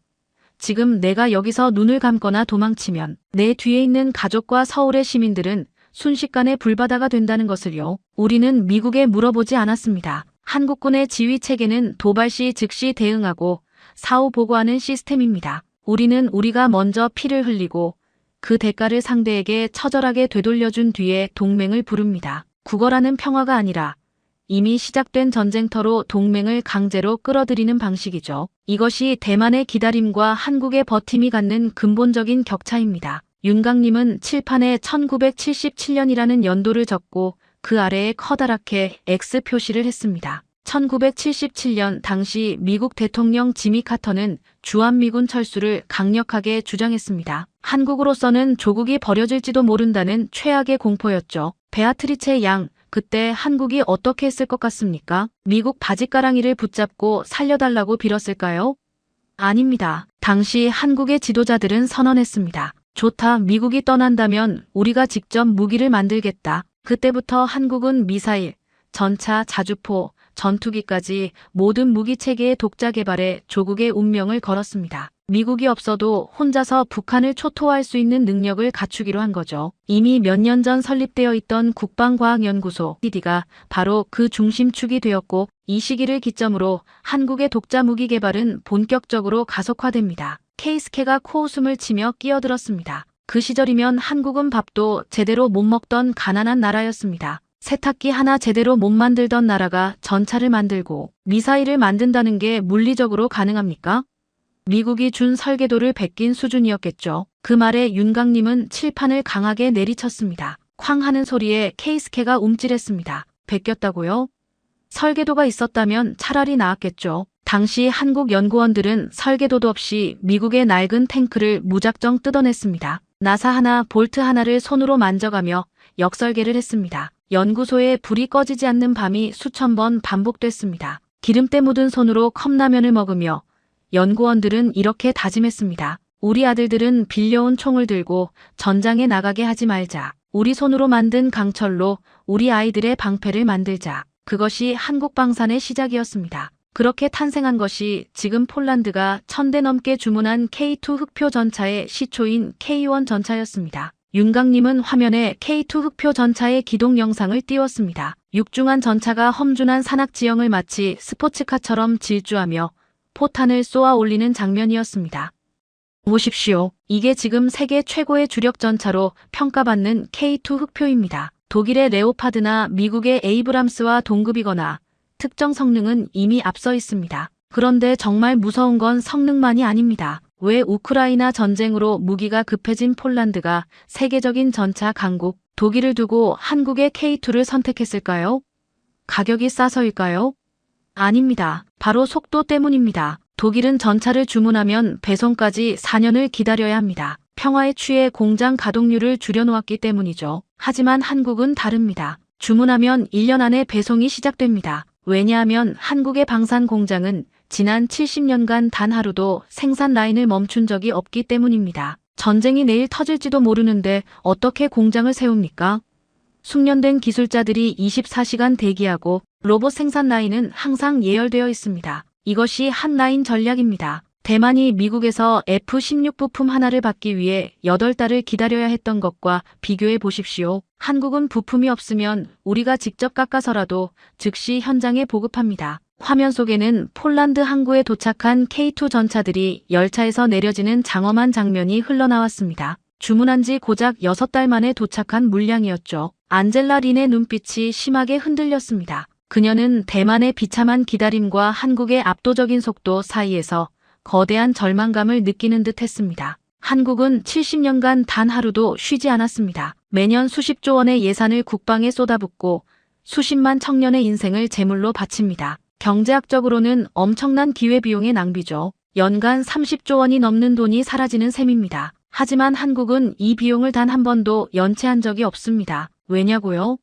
Speaker 2: 지금 내가 여기서 눈을 감거나 도망치면 내 뒤에 있는 가족과 서울의 시민들은 순식간에 불바다가 된다는 것을요. 우리는 미국에 물어보지 않았습니다. 한국군의 지휘 체계는 도발 시 즉시 대응하고 사후 보고하는 시스템입니다. 우리는 우리가 먼저 피를 흘리고 그 대가를 상대에게 처절하게 되돌려준 뒤에 동맹을 부릅니다. 구걸하는 평화가 아니라 이미 시작된 전쟁터로 동맹을 강제로 끌어들이는 방식이죠. 이것이 대만의 기다림과 한국의 버팀이 갖는 근본적인 격차입니다. 윤강님은 칠판에 1977년이라는 연도를 적고 그 아래에 커다랗게 X 표시를 했습니다. 1977년 당시 미국 대통령 지미 카터는 주한미군 철수를 강력하게 주장했습니다. 한국으로서는 조국이 버려질지도 모른다는 최악의 공포였죠. 베아트리체 양, 그때 한국이 어떻게 했을 것 같습니까? 미국 바짓가랑이를 붙잡고 살려달라고 빌었을까요? 아닙니다. 당시 한국의 지도자들은 선언했습니다. 좋다, 미국이 떠난다면 우리가 직접 무기를 만들겠다. 그때부터 한국은 미사일, 전차, 자주포, 전투기까지 모든 무기체계의 독자 개발에 조국의 운명을 걸었습니다. 미국이 없어도 혼자서 북한을 초토화할 수 있는 능력을 갖추기로 한 거죠. 이미 몇 년 전 설립되어 있던 국방과학연구소 (CD가) 바로 그 중심축이 되었고 이 시기를 기점으로 한국의 독자 무기 개발은 본격적으로 가속화됩니다. 케이스케가 코웃음을 치며 끼어들었습니다. 그 시절이면 한국은 밥도 제대로 못 먹던 가난한 나라였습니다. 세탁기 하나 제대로 못 만들던 나라가 전차를 만들고 미사일을 만든다는 게 물리적으로 가능합니까? 미국이 준 설계도를 베낀 수준이었겠죠. 그 말에 윤강님은 칠판을 강하게 내리쳤습니다. 쾅 하는 소리에 케이스케가 움찔했습니다. 베꼈다고요? 설계도가 있었다면 차라리 나았겠죠. 당시 한국 연구원들은 설계도도 없이 미국의 낡은 탱크를 무작정 뜯어냈습니다. 나사 하나, 볼트 하나를 손으로 만져가며 역설계를 했습니다. 연구소에 불이 꺼지지 않는 밤이 수천 번 반복됐습니다. 기름때 묻은 손으로 컵라면을 먹으며 연구원들은 이렇게 다짐했습니다. 우리 아들들은 빌려온 총을 들고 전장에 나가게 하지 말자. 우리 손으로 만든 강철로 우리 아이들의 방패를 만들자. 그것이 한국 방산의 시작이었습니다. 그렇게 탄생한 것이 지금 폴란드가 1000대 넘게 주문한 K2 흑표 전차의 시초인 K1 전차였습니다. 윤강님은 화면에 K2 흑표 전차의 기동 영상을 띄웠습니다. 육중한 전차가 험준한 산악 지형을 마치 스포츠카처럼 질주하며 포탄을 쏘아 올리는 장면이었습니다. 보십시오. 이게 지금 세계 최고의 주력 전차로 평가받는 K2 흑표입니다. 독일의 레오파드나 미국의 에이브람스와 동급이거나 특정 성능은 이미 앞서 있습니다. 그런데 정말 무서운 건 성능만이 아닙니다. 왜 우크라이나 전쟁으로 무기가 급해진 폴란드가 세계적인 전차 강국 독일을 두고 한국의 K2를 선택했을까요? 가격이 싸서일까요? 아닙니다. 바로 속도 때문입니다. 독일은 전차를 주문하면 배송까지 4년을 기다려야 합니다. 평화에 취해 공장 가동률을 줄여놓았기 때문이죠. 하지만 한국은 다릅니다. 주문하면 1년 안에 배송이 시작됩니다. 왜냐하면 한국의 방산 공장은 지난 70년간 단 하루도 생산 라인을 멈춘 적이 없기 때문입니다. 전쟁이 내일 터질지도 모르는데 어떻게 공장을 세웁니까? 숙련된 기술자들이 24시간 대기하고 로봇 생산 라인은 항상 예열되어 있습니다. 이것이 한 라인 전략입니다. 대만이 미국에서 F-16 부품 하나를 받기 위해 8달을 기다려야 했던 것과 비교해 보십시오. 한국은 부품이 없으면 우리가 직접 깎아서라도 즉시 현장에 보급합니다. 화면 속에는 폴란드 항구에 도착한 K2 전차들이 열차에서 내려지는 장엄한 장면이 흘러나왔습니다. 주문한 지 고작 6달 만에 도착한 물량이었죠. 안젤라 린의 눈빛이 심하게 흔들렸습니다. 그녀는 대만의 비참한 기다림과 한국의 압도적인 속도 사이에서 거대한 절망감을 느끼는 듯 했습니다. 한국은 70년간 단 하루도 쉬지 않았습니다. 매년 수십조 원의 예산을 국방에 쏟아붓고 수십만 청년의 인생을 제물로 바칩니다. 경제학적으로는 엄청난 기회비용의 낭비죠. 연간 30조 원이 넘는 돈이 사라지는 셈입니다. 하지만 한국은 이 비용을 단 한 번도 연체한 적이 없습니다. 왜냐고요?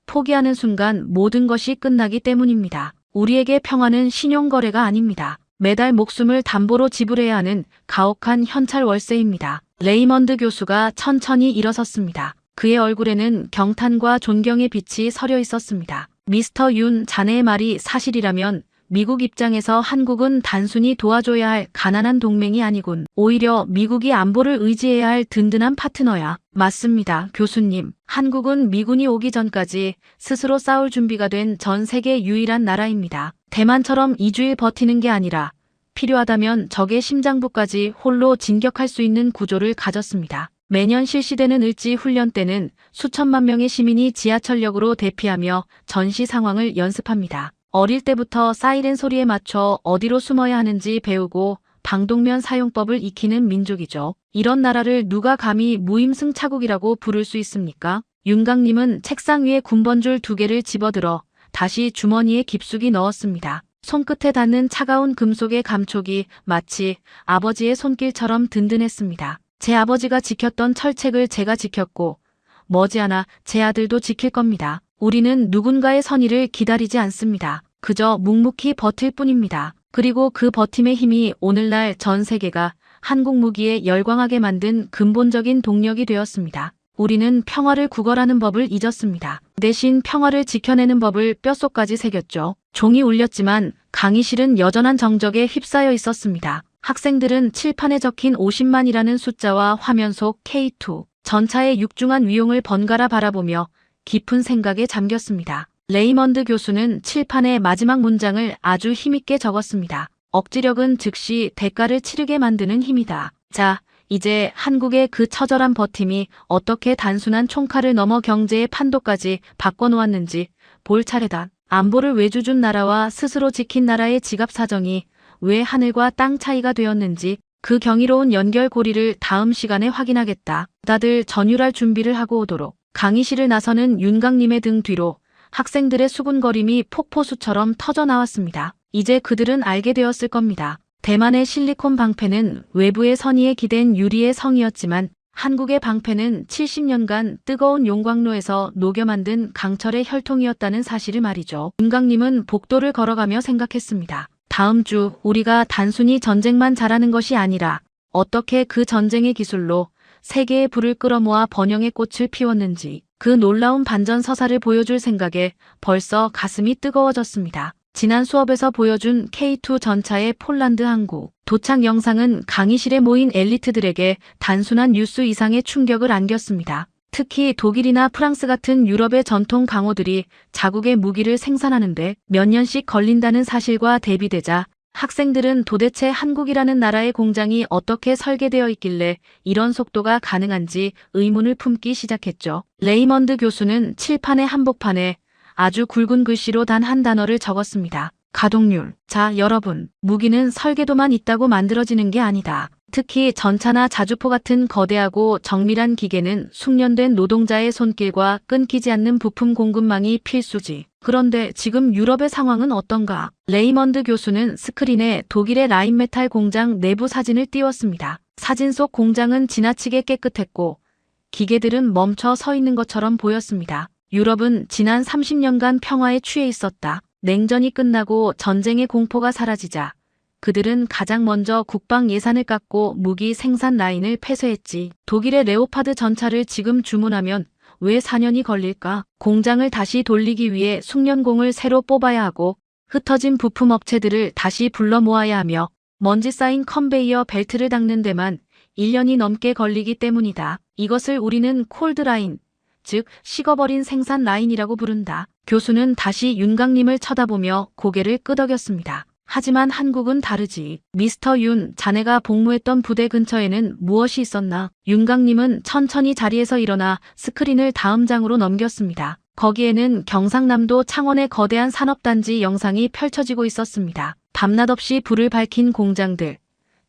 Speaker 2: 포기하는 순간 모든 것이 끝나기 때문입니다. 우리에게 평화는 신용거래가 아닙니다. 매달 목숨을 담보로 지불해야 하는 가혹한 현찰 월세입니다. 레이먼드 교수가 천천히 일어섰습니다. 그의 얼굴에는 경탄과 존경의 빛이 서려 있었습니다. 미스터 윤, 자네의 말이 사실이라면 미국 입장에서 한국은 단순히 도와줘야 할 가난한 동맹이 아니군. 오히려 미국이 안보를 의지해야 할 든든한 파트너야. 맞습니다, 교수님. 한국은 미군이 오기 전까지 스스로 싸울 준비가 된 전 세계 유일한 나라입니다. 대만처럼 2주일 버티는 게 아니라 필요하다면 적의 심장부까지 홀로 진격할 수 있는 구조를 가졌습니다. 매년 실시되는 을지 훈련 때는 수천만 명의 시민이 지하철역으로 대피하며 전시 상황을 연습합니다. 어릴 때부터 사이렌 소리에 맞춰 어디로 숨어야 하는지 배우고 방독면 사용법을 익히는 민족이죠. 이런 나라를 누가 감히 무임승차국이라고 부를 수 있습니까? 윤강님은 책상 위에 군번줄 2개를 집어들어 다시 주머니에 깊숙이 넣었습니다. 손끝에 닿는 차가운 금속의 감촉이 마치 아버지의 손길처럼 든든했습니다. 제 아버지가 지켰던 철책을 제가 지켰고 머지않아 제 아들도 지킬 겁니다. 우리는 누군가의 선의를 기다리지 않습니다. 그저 묵묵히 버틸 뿐입니다. 그리고 그 버팀의 힘이 오늘날 전 세계가 한국 무기에 열광하게 만든 근본적인 동력이 되었습니다. 우리는 평화를 구걸하는 법을 잊었습니다. 대신 평화를 지켜내는 법을 뼛속까지 새겼죠. 종이 울렸지만 강의실은 여전한 정적에 휩싸여 있었습니다. 학생들은 칠판에 적힌 50만이라는 숫자와 화면 속 K2 전차의 육중한 위용을 번갈아 바라보며 깊은 생각에 잠겼습니다. 레이먼드 교수는 칠판의 마지막 문장을 아주 힘있게 적었습니다. 억지력은 즉시 대가를 치르게 만드는 힘이다. 자, 이제 한국의 그 처절한 버팀이 어떻게 단순한 총칼을 넘어 경제의 판도까지 바꿔놓았는지 볼 차례다. 안보를 외주준 나라와 스스로 지킨 나라의 지갑 사정이 왜 하늘과 땅 차이가 되었는지 그 경이로운 연결고리를 다음 시간에 확인하겠다. 다들 전율할 준비를 하고 오도록. 강의실을 나서는 윤강님의 등 뒤로 학생들의 수군거림이 폭포수처럼 터져나왔습니다. 이제 그들은 알게 되었을 겁니다. 대만의 실리콘 방패는 외부의 선의에 기댄 유리의 성이었지만 한국의 방패는 70년간 뜨거운 용광로에서 녹여 만든 강철의 혈통이었다는 사실을 말이죠. 윤강님은 복도를 걸어가며 생각했습니다. 다음 주 우리가 단순히 전쟁만 잘하는 것이 아니라 어떻게 그 전쟁의 기술로 세계의 불을 끌어모아 번영의 꽃을 피웠는지 그 놀라운 반전 서사를 보여줄 생각에 벌써 가슴이 뜨거워졌습니다. 지난 수업에서 보여준 K2 전차의 폴란드 항구 도착 영상은 강의실에 모인 엘리트들에게 단순한 뉴스 이상의 충격을 안겼습니다. 특히 독일이나 프랑스 같은 유럽의 전통 강호들이 자국의 무기를 생산하는데 몇 년씩 걸린다는 사실과 대비되자 학생들은 도대체 한국이라는 나라의 공장이 어떻게 설계되어 있길래 이런 속도가 가능한지 의문을 품기 시작했죠. 레이먼드 교수는 칠판의 한복판에 아주 굵은 글씨로 단 한 단어를 적었습니다. 가동률. 자, 여러분. 무기는 설계도만 있다고 만들어지는 게 아니다. 특히 전차나 자주포 같은 거대하고 정밀한 기계는 숙련된 노동자의 손길과 끊기지 않는 부품 공급망이 필수지. 그런데 지금 유럽의 상황은 어떤가? 레이먼드 교수는 스크린에 독일의 라인메탈 공장 내부 사진을 띄웠습니다. 사진 속 공장은 지나치게 깨끗했고 기계들은 멈춰 서 있는 것처럼 보였습니다. 유럽은 지난 30년간 평화에 취해 있었다. 냉전이 끝나고 전쟁의 공포가 사라지자 그들은 가장 먼저 국방 예산을 깎고 무기 생산 라인을 폐쇄했지. 독일의 레오파드 전차를 지금 주문하면 왜 4년이 걸릴까? 공장을 다시 돌리기 위해 숙련공을 새로 뽑아야 하고 흩어진 부품 업체들을 다시 불러 모아야 하며 먼지 쌓인 컨베이어 벨트를 닦는 데만 1년이 넘게 걸리기 때문이다. 이것을 우리는 콜드라인, 즉 식어버린 생산 라인이라고 부른다. 교수는 다시 윤강님을 쳐다보며 고개를 끄덕였습니다. 하지만 한국은 다르지. 미스터 윤, 자네가 복무했던 부대 근처에는 무엇이 있었나? 윤강님은 천천히 자리에서 일어나 스크린을 다음 장으로 넘겼습니다. 거기에는 경상남도 창원의 거대한 산업단지 영상이 펼쳐지고 있었습니다. 밤낮 없이 불을 밝힌 공장들,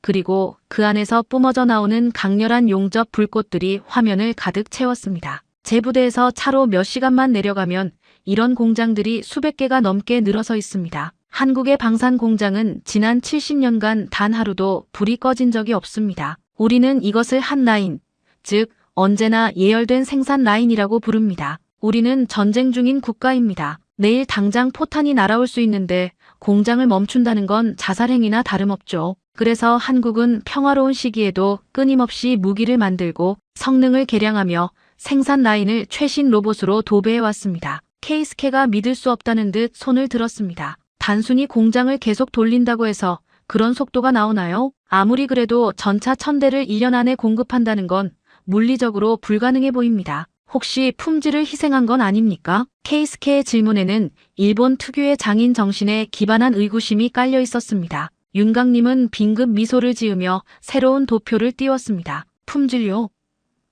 Speaker 2: 그리고 그 안에서 뿜어져 나오는 강렬한 용접 불꽃들이 화면을 가득 채웠습니다. 제 부대에서 차로 몇 시간만 내려가면 이런 공장들이 수백 개가 넘게 늘어서 있습니다. 한국의 방산 공장은 지난 70년간 단 하루도 불이 꺼진 적이 없습니다. 우리는 이것을 한 라인, 즉 언제나 예열된 생산 라인이라고 부릅니다. 우리는 전쟁 중인 국가입니다. 내일 당장 포탄이 날아올 수 있는데 공장을 멈춘다는 건 자살행위나 다름없죠. 그래서 한국은 평화로운 시기에도 끊임없이 무기를 만들고 성능을 개량하며 생산 라인을 최신 로봇으로 도배해왔습니다. 케이스케가 믿을 수 없다는 듯 손을 들었습니다. 단순히 공장을 계속 돌린다고 해서 그런 속도가 나오나요? 아무리 그래도 전차 1000대를 1년 안에 공급한다는 건 물리적으로 불가능해 보입니다. 혹시 품질을 희생한 건 아닙니까? 케이스케의 질문에는 일본 특유의 장인 정신에 기반한 의구심이 깔려 있었습니다. 윤강님은 빙긋 미소를 지으며 새로운 도표를 띄웠습니다. 품질요?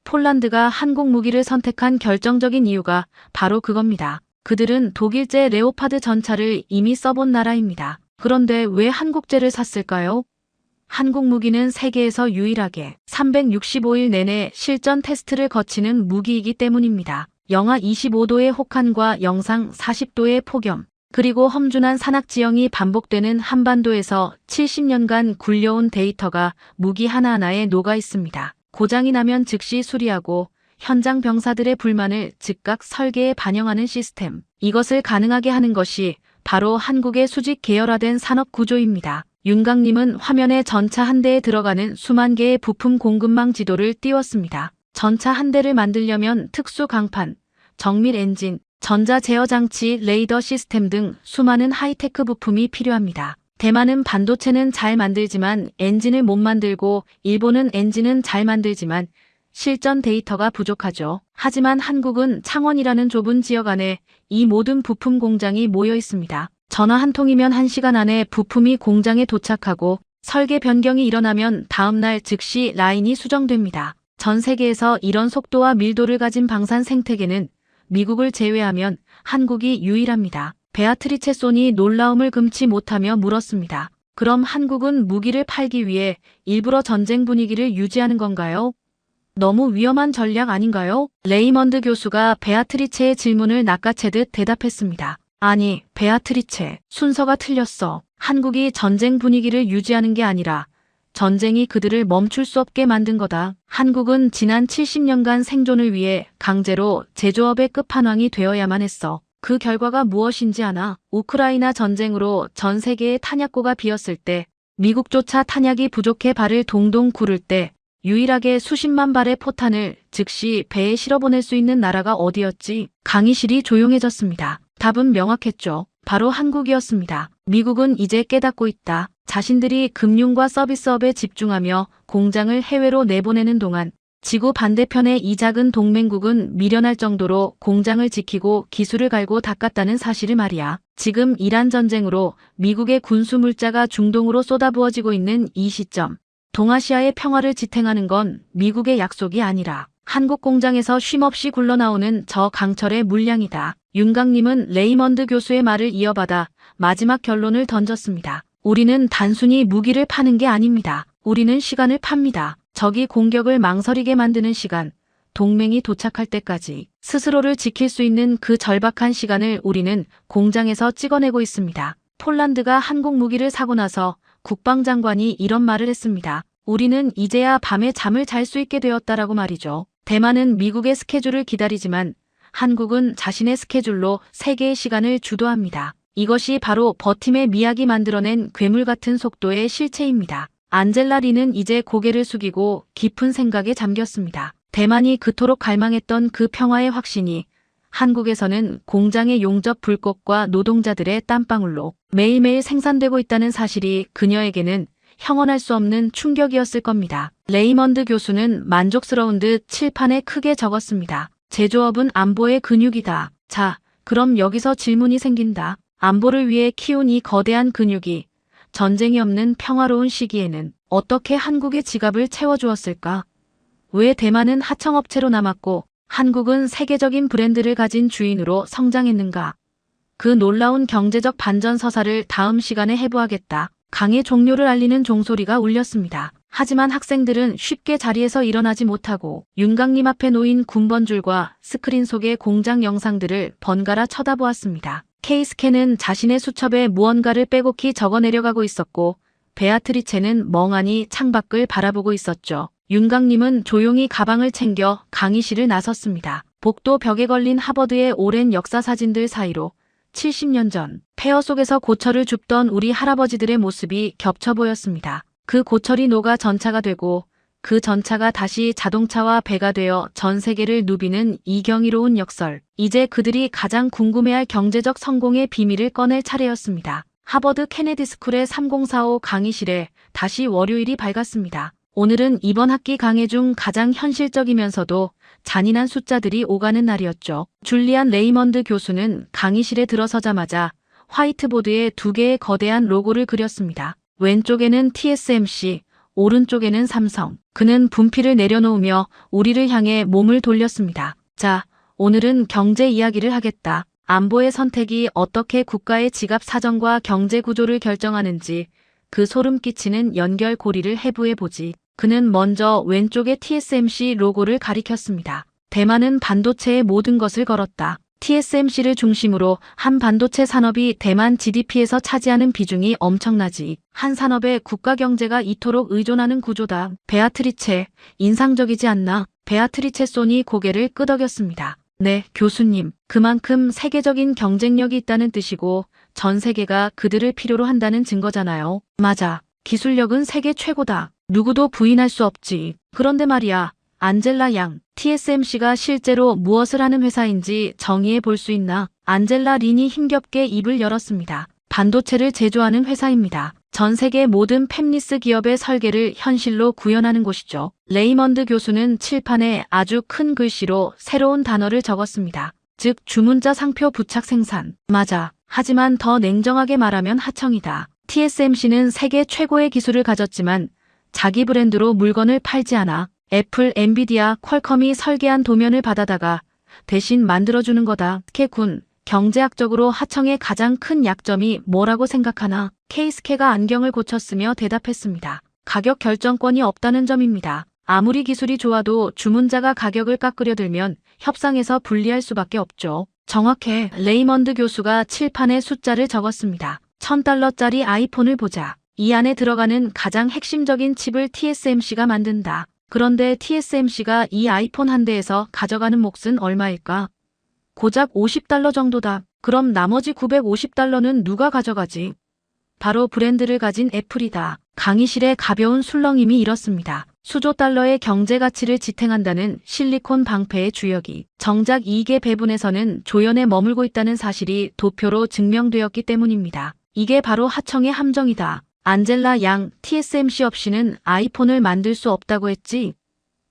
Speaker 2: 폴란드가 한국 무기를 선택한 결정적인 이유가 바로 그겁니다. 그들은 독일제 레오파드 전차를 이미 써본 나라입니다. 그런데 왜 한국제를 샀을까요? 한국 무기는 세계에서 유일하게 365일 내내 실전 테스트를 거치는 무기이기 때문입니다. 영하 25도의 혹한과 영상 40도의 폭염, 그리고 험준한 산악지형이 반복되는 한반도에서 70년간 굴려온 데이터가 무기 하나하나에 녹아 있습니다. 고장이 나면 즉시 수리하고 현장 병사들의 불만을 즉각 설계에 반영하는 시스템. 이것을 가능하게 하는 것이 바로 한국의 수직 계열화된 산업 구조입니다. 윤강님은 화면에 전차 한 대에 들어가는 수만 개의 부품 공급망 지도를 띄웠습니다. 전차 한 대를 만들려면 특수 강판, 정밀 엔진, 전자 제어 장치, 레이더 시스템 등 수많은 하이테크 부품이 필요합니다. 대만은 반도체는 잘 만들지만 엔진을 못 만들고 일본은 엔진은 잘 만들지만 실전 데이터가 부족하죠. 하지만 한국은 창원이라는 좁은 지역 안에 이 모든 부품 공장이 모여 있습니다. 전화 한 통이면 1시간 안에 부품이 공장에 도착하고 설계 변경이 일어나면 다음날 즉시 라인이 수정됩니다. 전 세계에서 이런 속도와 밀도를 가진 방산 생태계는 미국을 제외하면 한국이 유일합니다. 베아트리체 손이 놀라움을 금치 못하며 물었습니다. 그럼 한국은 무기를 팔기 위해 일부러 전쟁 분위기를 유지하는 건가요? 너무 위험한 전략 아닌가요? 레이먼드 교수가 베아트리체의 질문을 낚아채듯 대답했습니다. 아니, 베아트리체, 순서가 틀렸어. 한국이 전쟁 분위기를 유지하는 게 아니라 전쟁이 그들을 멈출 수 없게 만든 거다. 한국은 지난 70년간 생존을 위해 강제로 제조업의 끝판왕이 되어야만 했어. 그 결과가 무엇인지 아나? 우크라이나 전쟁으로 전 세계의 탄약고가 비었을 때, 미국조차 탄약이 부족해 발을 동동 구를 때 유일하게 수십만 발의 포탄을 즉시 배에 실어보낼 수 있는 나라가 어디였지? 강의실이 조용해졌습니다. 답은 명확했죠. 바로 한국이었습니다. 미국은 이제 깨닫고 있다. 자신들이 금융과 서비스업에 집중하며 공장을 해외로 내보내는 동안 지구 반대편의 이 작은 동맹국은 미련할 정도로 공장을 지키고 기술을 갈고 닦았다는 사실을 말이야. 지금 이란 전쟁으로 미국의 군수 물자가 중동으로 쏟아부어지고 있는 이 시점. 동아시아의 평화를 지탱하는 건 미국의 약속이 아니라 한국 공장에서 쉼없이 굴러나오는 저 강철의 물량이다. 윤강님은 레이먼드 교수의 말을 이어받아 마지막 결론을 던졌습니다. 우리는 단순히 무기를 파는 게 아닙니다. 우리는 시간을 팝니다. 적이 공격을 망설이게 만드는 시간, 동맹이 도착할 때까지 스스로를 지킬 수 있는 그 절박한 시간을 우리는 공장에서 찍어내고 있습니다. 폴란드가 한국 무기를 사고 나서 국방장관이 이런 말을 했습니다. 우리는 이제야 밤에 잠을 잘 수 있게 되었다라고 말이죠. 대만은 미국의 스케줄을 기다리지만 한국은 자신의 스케줄로 세계의 시간을 주도합니다. 이것이 바로 버팀의 미학이 만들어낸 괴물 같은 속도의 실체입니다. 안젤라 리는 이제 고개를 숙이고 깊은 생각에 잠겼습니다. 대만이 그토록 갈망했던 그 평화의 확신이 한국에서는 공장의 용접 불꽃과 노동자들의 땀방울로 매일매일 생산되고 있다는 사실이 그녀에게는 형언할 수 없는 충격이었을 겁니다. 레이먼드 교수는 만족스러운 듯 칠판에 크게 적었습니다. 제조업은 안보의 근육이다. 자, 그럼 여기서 질문이 생긴다. 안보를 위해 키운 이 거대한 근육이 전쟁이 없는 평화로운 시기에는 어떻게 한국의 지갑을 채워주었을까? 왜 대만은 하청업체로 남았고 한국은 세계적인 브랜드를 가진 주인으로 성장했는가? 그 놀라운 경제적 반전 서사를 다음 시간에 해부하겠다. 강의 종료를 알리는 종소리가 울렸습니다. 하지만 학생들은 쉽게 자리에서 일어나지 못하고 윤강님 앞에 놓인 군번줄과 스크린 속의 공장 영상들을 번갈아 쳐다보았습니다. 케이스케는 자신의 수첩에 무언가를 빼곡히 적어내려가고 있었고 베아트리체는 멍하니 창밖을 바라보고 있었죠. 윤강님은 조용히 가방을 챙겨 강의실을 나섰습니다. 복도 벽에 걸린 하버드의 오랜 역사 사진들 사이로 70년 전 폐허 속에서 고철을 줍던 우리 할아버지들의 모습이 겹쳐 보였습니다. 그 고철이 녹아 전차가 되고 그 전차가 다시 자동차와 배가 되어 전 세계를 누비는 이 경이로운 역설. 이제 그들이 가장 궁금해할 경제적 성공의 비밀을 꺼낼 차례였습니다. 하버드 케네디 스쿨의 3045 강의실에 다시 월요일이 밝았습니다. 오늘은 이번 학기 강의 중 가장 현실적이면서도 잔인한 숫자들이 오가는 날이었죠. 줄리안 레이먼드 교수는 강의실에 들어서자마자 화이트보드에 2개의 거대한 로고를 그렸습니다. 왼쪽에는 TSMC, 오른쪽에는 삼성. 그는 분필을 내려놓으며 우리를 향해 몸을 돌렸습니다. 자, 오늘은 경제 이야기를 하겠다. 안보의 선택이 어떻게 국가의 지갑 사정과 경제 구조를 결정하는지 그 소름 끼치는 연결고리를 해부해보지. 그는 먼저 왼쪽의 TSMC 로고를 가리켰습니다. 대만은 반도체의 모든 것을 걸었다. TSMC를 중심으로 한 반도체 산업이 대만 GDP에서 차지하는 비중이 엄청나지. 한 산업에 국가 경제가 이토록 의존하는 구조다. 베아트리체, 인상적이지 않나? 베아트리체 손이 고개를 끄덕였습니다. 네, 교수님. 그만큼 세계적인 경쟁력이 있다는 뜻이고 전 세계가 그들을 필요로 한다는 증거잖아요. 맞아. 기술력은 세계 최고다. 누구도 부인할 수 없지. 그런데 말이야. 안젤라 양, TSMC가 실제로 무엇을 하는 회사인지 정의해 볼 수 있나? 안젤라 린이 힘겹게 입을 열었습니다. 반도체를 제조하는 회사입니다. 전 세계 모든 팹리스 기업의 설계를 현실로 구현하는 곳이죠. 레이먼드 교수는 칠판에 아주 큰 글씨로 새로운 단어를 적었습니다. 즉 주문자 상표 부착 생산. 맞아. 하지만 더 냉정하게 말하면 하청이다. TSMC는 세계 최고의 기술을 가졌지만 자기 브랜드로 물건을 팔지 않아. 애플, 엔비디아, 퀄컴이 설계한 도면을 받아다가 대신 만들어주는 거다. 케군, 경제학적으로 하청의 가장 큰 약점이 뭐라고 생각하나? 케이스케가 안경을 고쳤으며 대답했습니다. 가격 결정권이 없다는 점입니다. 아무리 기술이 좋아도 주문자가 가격을 깎으려 들면 협상에서 불리할 수밖에 없죠. 정확해. 레이먼드 교수가 칠판에 숫자를 적었습니다. $1000짜리 아이폰을 보자. 이 안에 들어가는 가장 핵심적인 칩을 TSMC가 만든다. 그런데 TSMC가 이 아이폰 한 대에서 가져가는 몫은 얼마일까? 고작 $50 정도다. 그럼 나머지 $950는 누가 가져가지? 바로 브랜드를 가진 애플이다. 강의실의 가벼운 술렁임이 일었습니다. 수조 달러의 경제 가치를 지탱한다는 실리콘 방패의 주역이 정작 이익의 배분에서는 조연에 머물고 있다는 사실이 도표로 증명되었기 때문입니다. 이게 바로 하청의 함정이다. 안젤라 양, TSMC 없이는 아이폰을 만들 수 없다고 했지?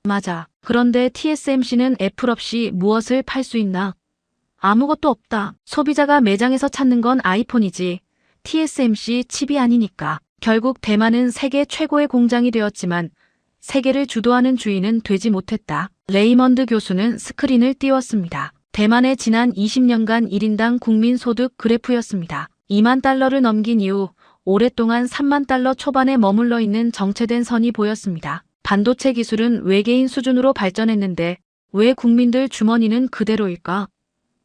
Speaker 2: 맞아. 그런데 TSMC는 애플 없이 무엇을 팔 수 있나? 아무것도 없다. 소비자가 매장에서 찾는 건 아이폰이지. TSMC 칩이 아니니까. 결국 대만은 세계 최고의 공장이 되었지만 세계를 주도하는 주인은 되지 못했다. 레이먼드 교수는 스크린을 띄웠습니다. 대만의 지난 20년간 1인당 국민소득 그래프였습니다. 2만 달러를 넘긴 이후 오랫동안 3만 달러 초반에 머물러 있는 정체된 선이 보였습니다. 반도체 기술은 외계인 수준으로 발전했는데 왜 국민들 주머니는 그대로일까?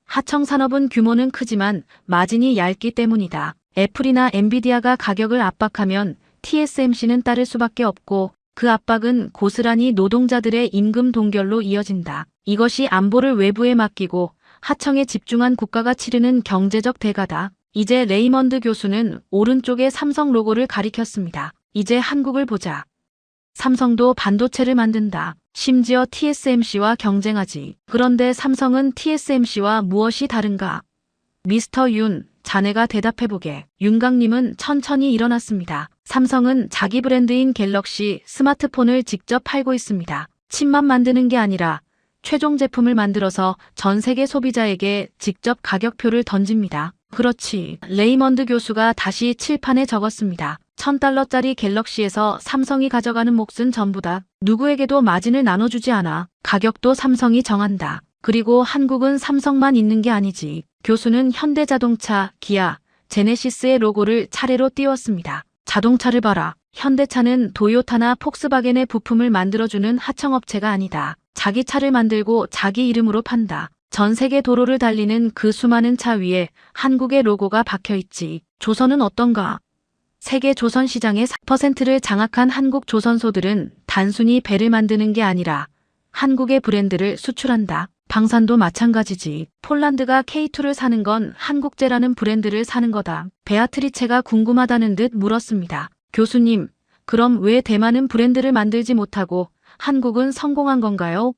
Speaker 2: 하청 산업은 규모는 크지만 마진이 얇기 때문이다. 애플이나 엔비디아가 가격을 압박하면 TSMC는 따를 수밖에 없고 그 압박은 고스란히 노동자들의 임금 동결로 이어진다. 이것이 안보를 외부에 맡기고 하청에 집중한 국가가 치르는 경제적 대가다. 이제 레이먼드 교수는 오른쪽에 삼성 로고를 가리켰습니다. 이제 한국을 보자. 삼성도 반도체를 만든다. 심지어 TSMC와 경쟁하지. 그런데 삼성은 TSMC와 무엇이 다른가? 미스터 윤, 자네가 대답해보게. 윤강님은 천천히 일어났습니다. 삼성은 자기 브랜드인 갤럭시 스마트폰을 직접 팔고 있습니다. 칩만 만드는 게 아니라 최종 제품을 만들어서 전 세계 소비자에게 직접 가격표를 던집니다. 그렇지. 레이먼드 교수가 다시 칠판에 적었습니다. $1000짜리 갤럭시에서 삼성이 가져가는 몫은 전부다. 누구에게도 마진을 나눠주지 않아. 가격도 삼성이 정한다. 그리고 한국은 삼성만 있는 게 아니지. 교수는 현대자동차, 기아, 제네시스의 로고를 차례로 띄웠습니다. 자동차를 봐라. 현대차는 도요타나 폭스바겐의 부품을 만들어주는 하청업체가 아니다. 자기 차를 만들고 자기 이름으로 판다. 전 세계 도로를 달리는 그 수많은 차 위에 한국의 로고가 박혀있지. 조선은 어떤가? 세계 조선 시장의 4%를 장악한 한국 조선소들은 단순히 배를 만드는 게 아니라 한국의 브랜드를 수출한다. 방산도 마찬가지지. 폴란드가 K2를 사는 건 한국제라는 브랜드를 사는 거다. 베아트리체가 궁금하다는 듯 물었습니다. 교수님, 그럼 왜 대만은 브랜드를 만들지 못하고 한국은 성공한 건가요?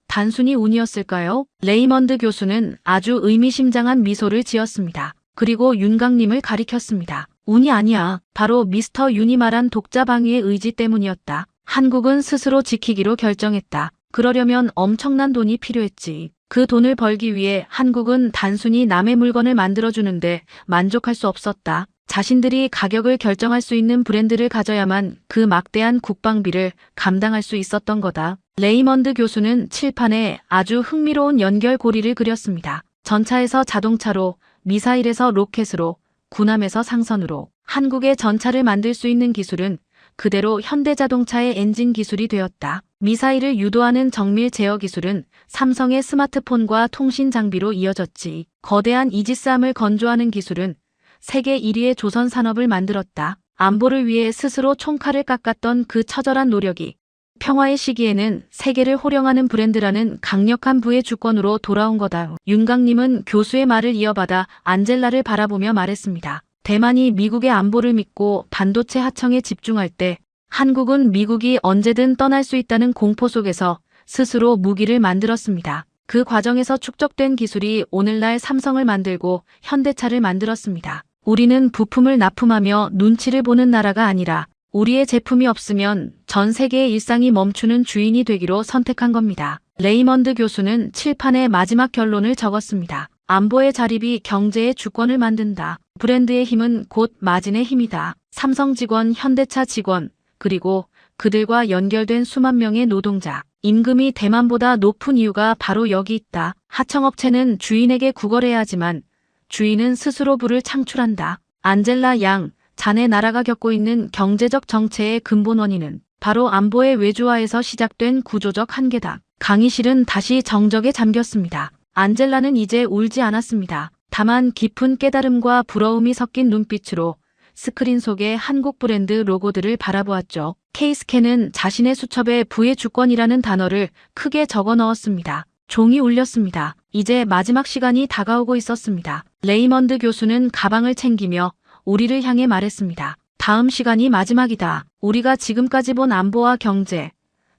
Speaker 2: 단순히 운이었을까요? 레이먼드 교수는 아주 의미심장한 미소를 지었습니다. 그리고 윤강님을 가리켰습니다. 운이 아니야. 바로 미스터 윤이 말한 독자 방위의 의지 때문이었다. 한국은 스스로 지키기로 결정했다. 그러려면 엄청난 돈이 필요했지. 그 돈을 벌기 위해 한국은 단순히 남의 물건을 만들어주는데 만족할 수 없었다. 자신들이 가격을 결정할 수 있는 브랜드를 가져야만 그 막대한 국방비를 감당할 수 있었던 거다. 레이먼드 교수는 칠판에 아주 흥미로운 연결고리를 그렸습니다. 전차에서 자동차로, 미사일에서 로켓으로, 군함에서 상선으로 한국의 전차를 만들 수 있는 기술은 그대로 현대자동차의 엔진 기술이 되었다. 미사일을 유도하는 정밀 제어 기술은 삼성의 스마트폰과 통신 장비로 이어졌지. 거대한 이지스함을 건조하는 기술은 세계 1위의 조선 산업을 만들었다. 안보를 위해 스스로 총칼을 깎았던 그 처절한 노력이 평화의 시기에는 세계를 호령하는 브랜드라는 강력한 부의 주권으로 돌아온 거다. 윤강님은 교수의 말을 이어받아 안젤라를 바라보며 말했습니다. 대만이 미국의 안보를 믿고 반도체 하청에 집중할 때 한국은 미국이 언제든 떠날 수 있다는 공포 속에서 스스로 무기를 만들었습니다. 그 과정에서 축적된 기술이 오늘날 삼성을 만들고 현대차를 만들었습니다. 우리는 부품을 납품하며 눈치를 보는 나라가 아니라 우리의 제품이 없으면 전 세계의 일상이 멈추는 주인이 되기로 선택한 겁니다. 레이먼드 교수는 칠판에 마지막 결론을 적었습니다. 안보의 자립이 경제의 주권을 만든다. 브랜드의 힘은 곧 마진의 힘이다. 삼성 직원, 현대차 직원, 그리고 그들과 연결된 수만 명의 노동자. 임금이 대만보다 높은 이유가 바로 여기 있다. 하청업체는 주인에게 구걸해야 하지만 주인은 스스로 부를 창출한다. 안젤라 양, 자네 나라가 겪고 있는 경제적 정체의 근본 원인은 바로 안보의 외주화에서 시작된 구조적 한계다. 강의실은 다시 정적에 잠겼습니다. 안젤라는 이제 울지 않았습니다. 다만 깊은 깨달음과 부러움이 섞인 눈빛으로 스크린 속의 한국 브랜드 로고들을 바라보았죠. 케이스캔은 자신의 수첩에 부의 주권이라는 단어를 크게 적어 넣었습니다. 종이 울렸습니다. 이제 마지막 시간이 다가오고 있었습니다. 레이먼드 교수는 가방을 챙기며 우리를 향해 말했습니다. 다음 시간이 마지막이다. 우리가 지금까지 본 안보와 경제,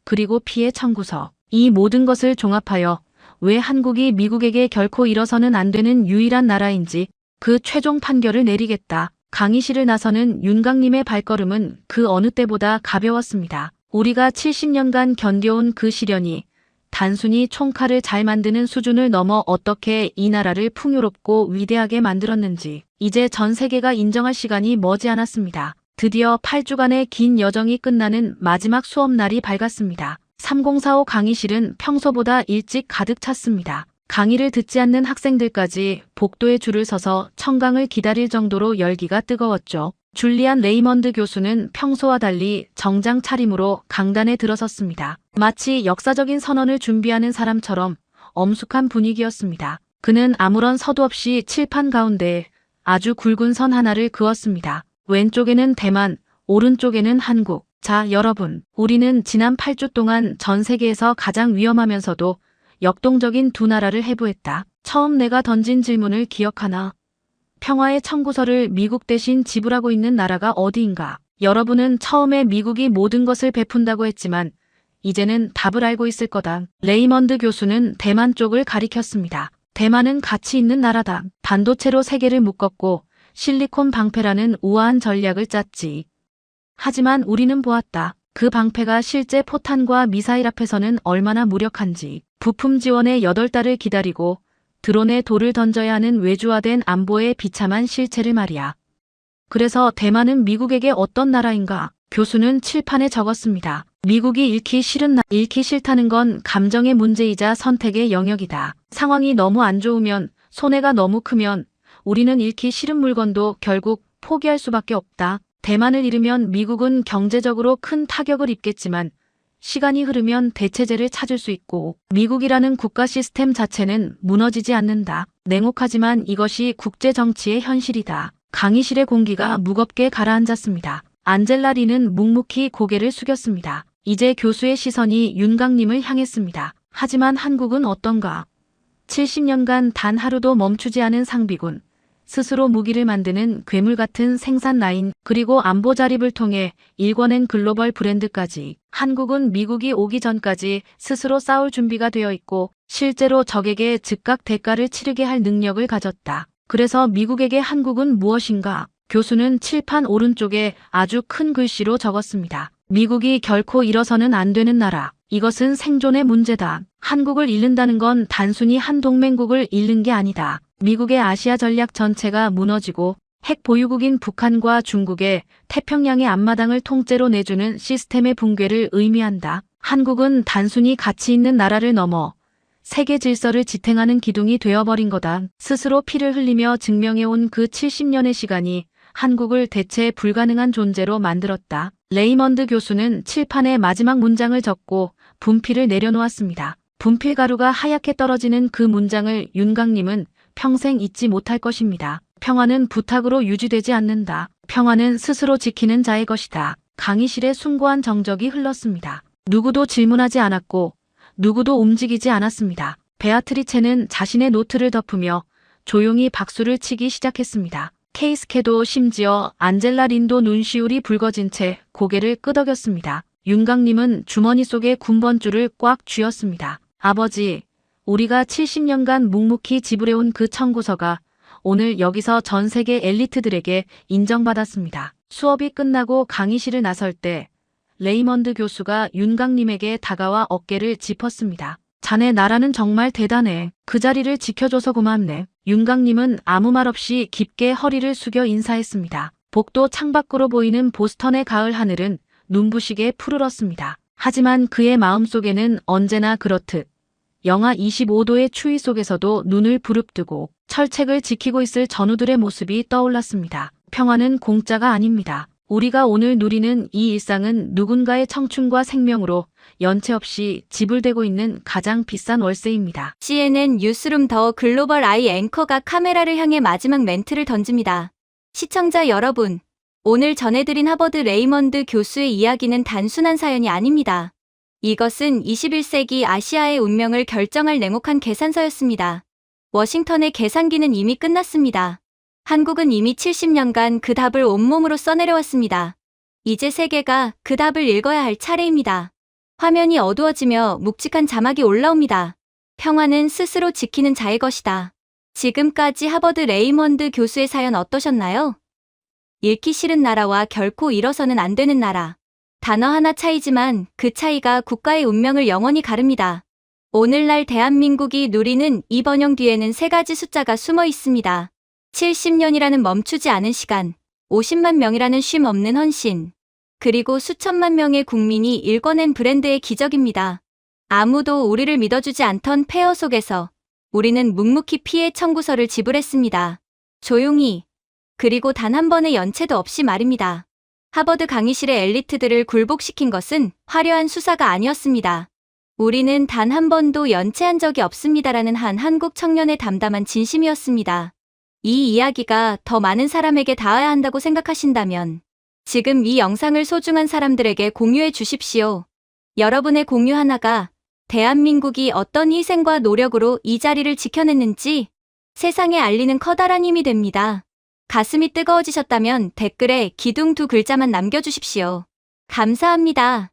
Speaker 2: 그리고 피해 청구서, 이 모든 것을 종합하여 왜 한국이 미국에게 결코 일어서는 안 되는 유일한 나라인지 그 최종 판결을 내리겠다. 강의실을 나서는 윤강님의 발걸음은 그 어느 때보다 가벼웠습니다. 우리가 70년간 견뎌온 그 시련이 단순히 총칼을 잘 만드는 수준을 넘어 어떻게 이 나라를 풍요롭고 위대하게 만들었는지 이제 전 세계가 인정할 시간이 머지않았습니다. 드디어 8주간의 긴 여정이 끝나는 마지막 수업날이 밝았습니다. 3045 강의실은 평소보다 일찍 가득 찼습니다. 강의를 듣지 않는 학생들까지 복도에 줄을 서서 청강을 기다릴 정도로 열기가 뜨거웠죠. 줄리안 레이먼드 교수는 평소와 달리 정장 차림으로 강단에 들어섰습니다. 마치 역사적인 선언을 준비하는 사람처럼 엄숙한 분위기였습니다. 그는 아무런 서두 없이 칠판 가운데에 아주 굵은 선 하나를 그었습니다. 왼쪽에는 대만, 오른쪽에는 한국. 자, 여러분, 우리는 지난 8주 동안 전 세계에서 가장 위험하면서도 역동적인 두 나라를 해부했다. 처음 내가 던진 질문을 기억하나? 평화의 청구서를 미국 대신 지불하고 있는 나라가 어디인가? 여러분은 처음에 미국이 모든 것을 베푼다고 했지만 이제는 답을 알고 있을 거다. 레이먼드 교수는 대만 쪽을 가리켰습니다. 대만은 가치 있는 나라다. 반도체로 세계를 묶었고 실리콘 방패라는 우아한 전략을 짰지. 하지만 우리는 보았다. 그 방패가 실제 포탄과 미사일 앞에서는 얼마나 무력한지. 부품 지원에 8달을 기다리고 드론에 돌을 던져야 하는 외주화된 안보의 비참한 실체를 말이야. 그래서 대만은 미국에게 어떤 나라인가? 교수는 칠판에 적었습니다. 미국이 잃기 싫다는 건 감정의 문제이자 선택의 영역이다. 상황이 너무 안 좋으면, 손해가 너무 크면 우리는 잃기 싫은 물건도 결국 포기할 수밖에 없다. 대만을 잃으면 미국은 경제적으로 큰 타격을 입겠지만 시간이 흐르면 대체제를 찾을 수 있고 미국이라는 국가 시스템 자체는 무너지지 않는다. 냉혹하지만 이것이 국제 정치의 현실이다. 강의실의 공기가 무겁게 가라앉았습니다. 안젤라 리는 묵묵히 고개를 숙였습니다. 이제 교수의 시선이 윤강님을 향했습니다. 하지만 한국은 어떤가? 70년간 단 하루도 멈추지 않은 상비군, 스스로 무기를 만드는 괴물 같은 생산 라인, 그리고 안보 자립을 통해 일궈낸 글로벌 브랜드까지. 한국은 미국이 오기 전까지 스스로 싸울 준비가 되어 있고 실제로 적에게 즉각 대가를 치르게 할 능력을 가졌다. 그래서 미국에게 한국은 무엇인가? 교수는 칠판 오른쪽에 아주 큰 글씨로 적었습니다. 미국이 결코 일어서는 안 되는 나라. 이것은 생존의 문제다. 한국을 잃는다는 건 단순히 한 동맹국을 잃는 게 아니다. 미국의 아시아 전략 전체가 무너지고 핵 보유국인 북한과 중국의 태평양의 앞마당을 통째로 내주는 시스템의 붕괴를 의미한다. 한국은 단순히 가치 있는 나라를 넘어 세계 질서를 지탱하는 기둥이 되어버린 거다. 스스로 피를 흘리며 증명해온 그 70년의 시간이 한국을 대체 불가능한 존재로 만들었다. 레이먼드 교수는 칠판에 마지막 문장을 적고 분필을 내려놓았습니다. 분필 가루가 하얗게 떨어지는 그 문장을 윤강님은 평생 잊지 못할 것입니다. 평화는 부탁으로 유지되지 않는다. 평화는 스스로 지키는 자의 것이다. 강의실에 숭고한 정적이 흘렀습니다. 누구도 질문하지 않았고 누구도 움직이지 않았습니다. 베아트리체는 자신의 노트를 덮으며 조용히 박수를 치기 시작했습니다. 케이스케도 심지어 안젤라 린도 눈시울이 붉어진 채 고개를 끄덕였습니다. 윤강님은 주머니 속에 군번줄을 꽉 쥐었습니다. 아버지, 우리가 70년간 묵묵히 지불해온 그 청구서가 오늘 여기서 전 세계 엘리트들에게 인정받았습니다. 수업이 끝나고 강의실을 나설 때 레이먼드 교수가 윤강님에게 다가와 어깨를 짚었습니다. 자네 나라는 정말 대단해. 그 자리를 지켜줘서 고맙네. 윤강님은 아무 말 없이 깊게 허리를 숙여 인사했습니다. 복도 창밖으로 보이는 보스턴의 가을 하늘은 눈부시게 푸르렀습니다. 하지만 그의 마음속에는 언제나 그렇듯 영하 25도의 추위 속에서도 눈을 부릅뜨고 철책을 지키고 있을 전우들의 모습이 떠올랐습니다. 평화는 공짜가 아닙니다. 우리가 오늘 누리는 이 일상은 누군가의 청춘과 생명으로 연체 없이 지불되고 있는 가장 비싼 월세입니다.
Speaker 3: CNN 뉴스룸 더 글로벌 아이 앵커가 카메라를 향해 마지막 멘트를 던집니다. 시청자 여러분, 오늘 전해드린 하버드 레이먼드 교수의 이야기는 단순한 사연이 아닙니다. 이것은 21세기 아시아의 운명을 결정할 냉혹한 계산서였습니다. 워싱턴의 계산기는 이미 끝났습니다. 한국은 이미 70년간 그 답을 온몸으로 써내려왔습니다. 이제 세계가 그 답을 읽어야 할 차례입니다. 화면이 어두워지며 묵직한 자막이 올라옵니다. 평화는 스스로 지키는 자의 것이다. 지금까지 하버드 레이먼드 교수의 사연 어떠셨나요? 잃기 싫은 나라와 결코 잃어서는 안 되는 나라. 단어 하나 차이지만 그 차이가 국가의 운명을 영원히 가릅니다. 오늘날 대한민국이 누리는 이 번영 뒤에는 세 가지 숫자가 숨어 있습니다. 70년이라는 멈추지 않은 시간, 50만 명이라는 쉼 없는 헌신, 그리고 수천만 명의 국민이 일궈낸 브랜드의 기적입니다. 아무도 우리를 믿어주지 않던 폐허 속에서 우리는 묵묵히 피해 청구서를 지불했습니다. 조용히, 그리고 단 한 번의 연체도 없이 말입니다. 하버드 강의실의 엘리트들을 굴복시킨 것은 화려한 수사가 아니었습니다. 우리는 단 한 번도 연체한 적이 없습니다라는 한 한국 청년의 담담한 진심이었습니다. 이 이야기가 더 많은 사람에게 닿아야 한다고 생각하신다면 지금 이 영상을 소중한 사람들에게 공유해 주십시오. 여러분의 공유 하나가 대한민국이 어떤 희생과 노력으로 이 자리를 지켜냈는지 세상에 알리는 커다란 힘이 됩니다. 가슴이 뜨거워지셨다면 댓글에 기둥 두 글자만 남겨주십시오. 감사합니다.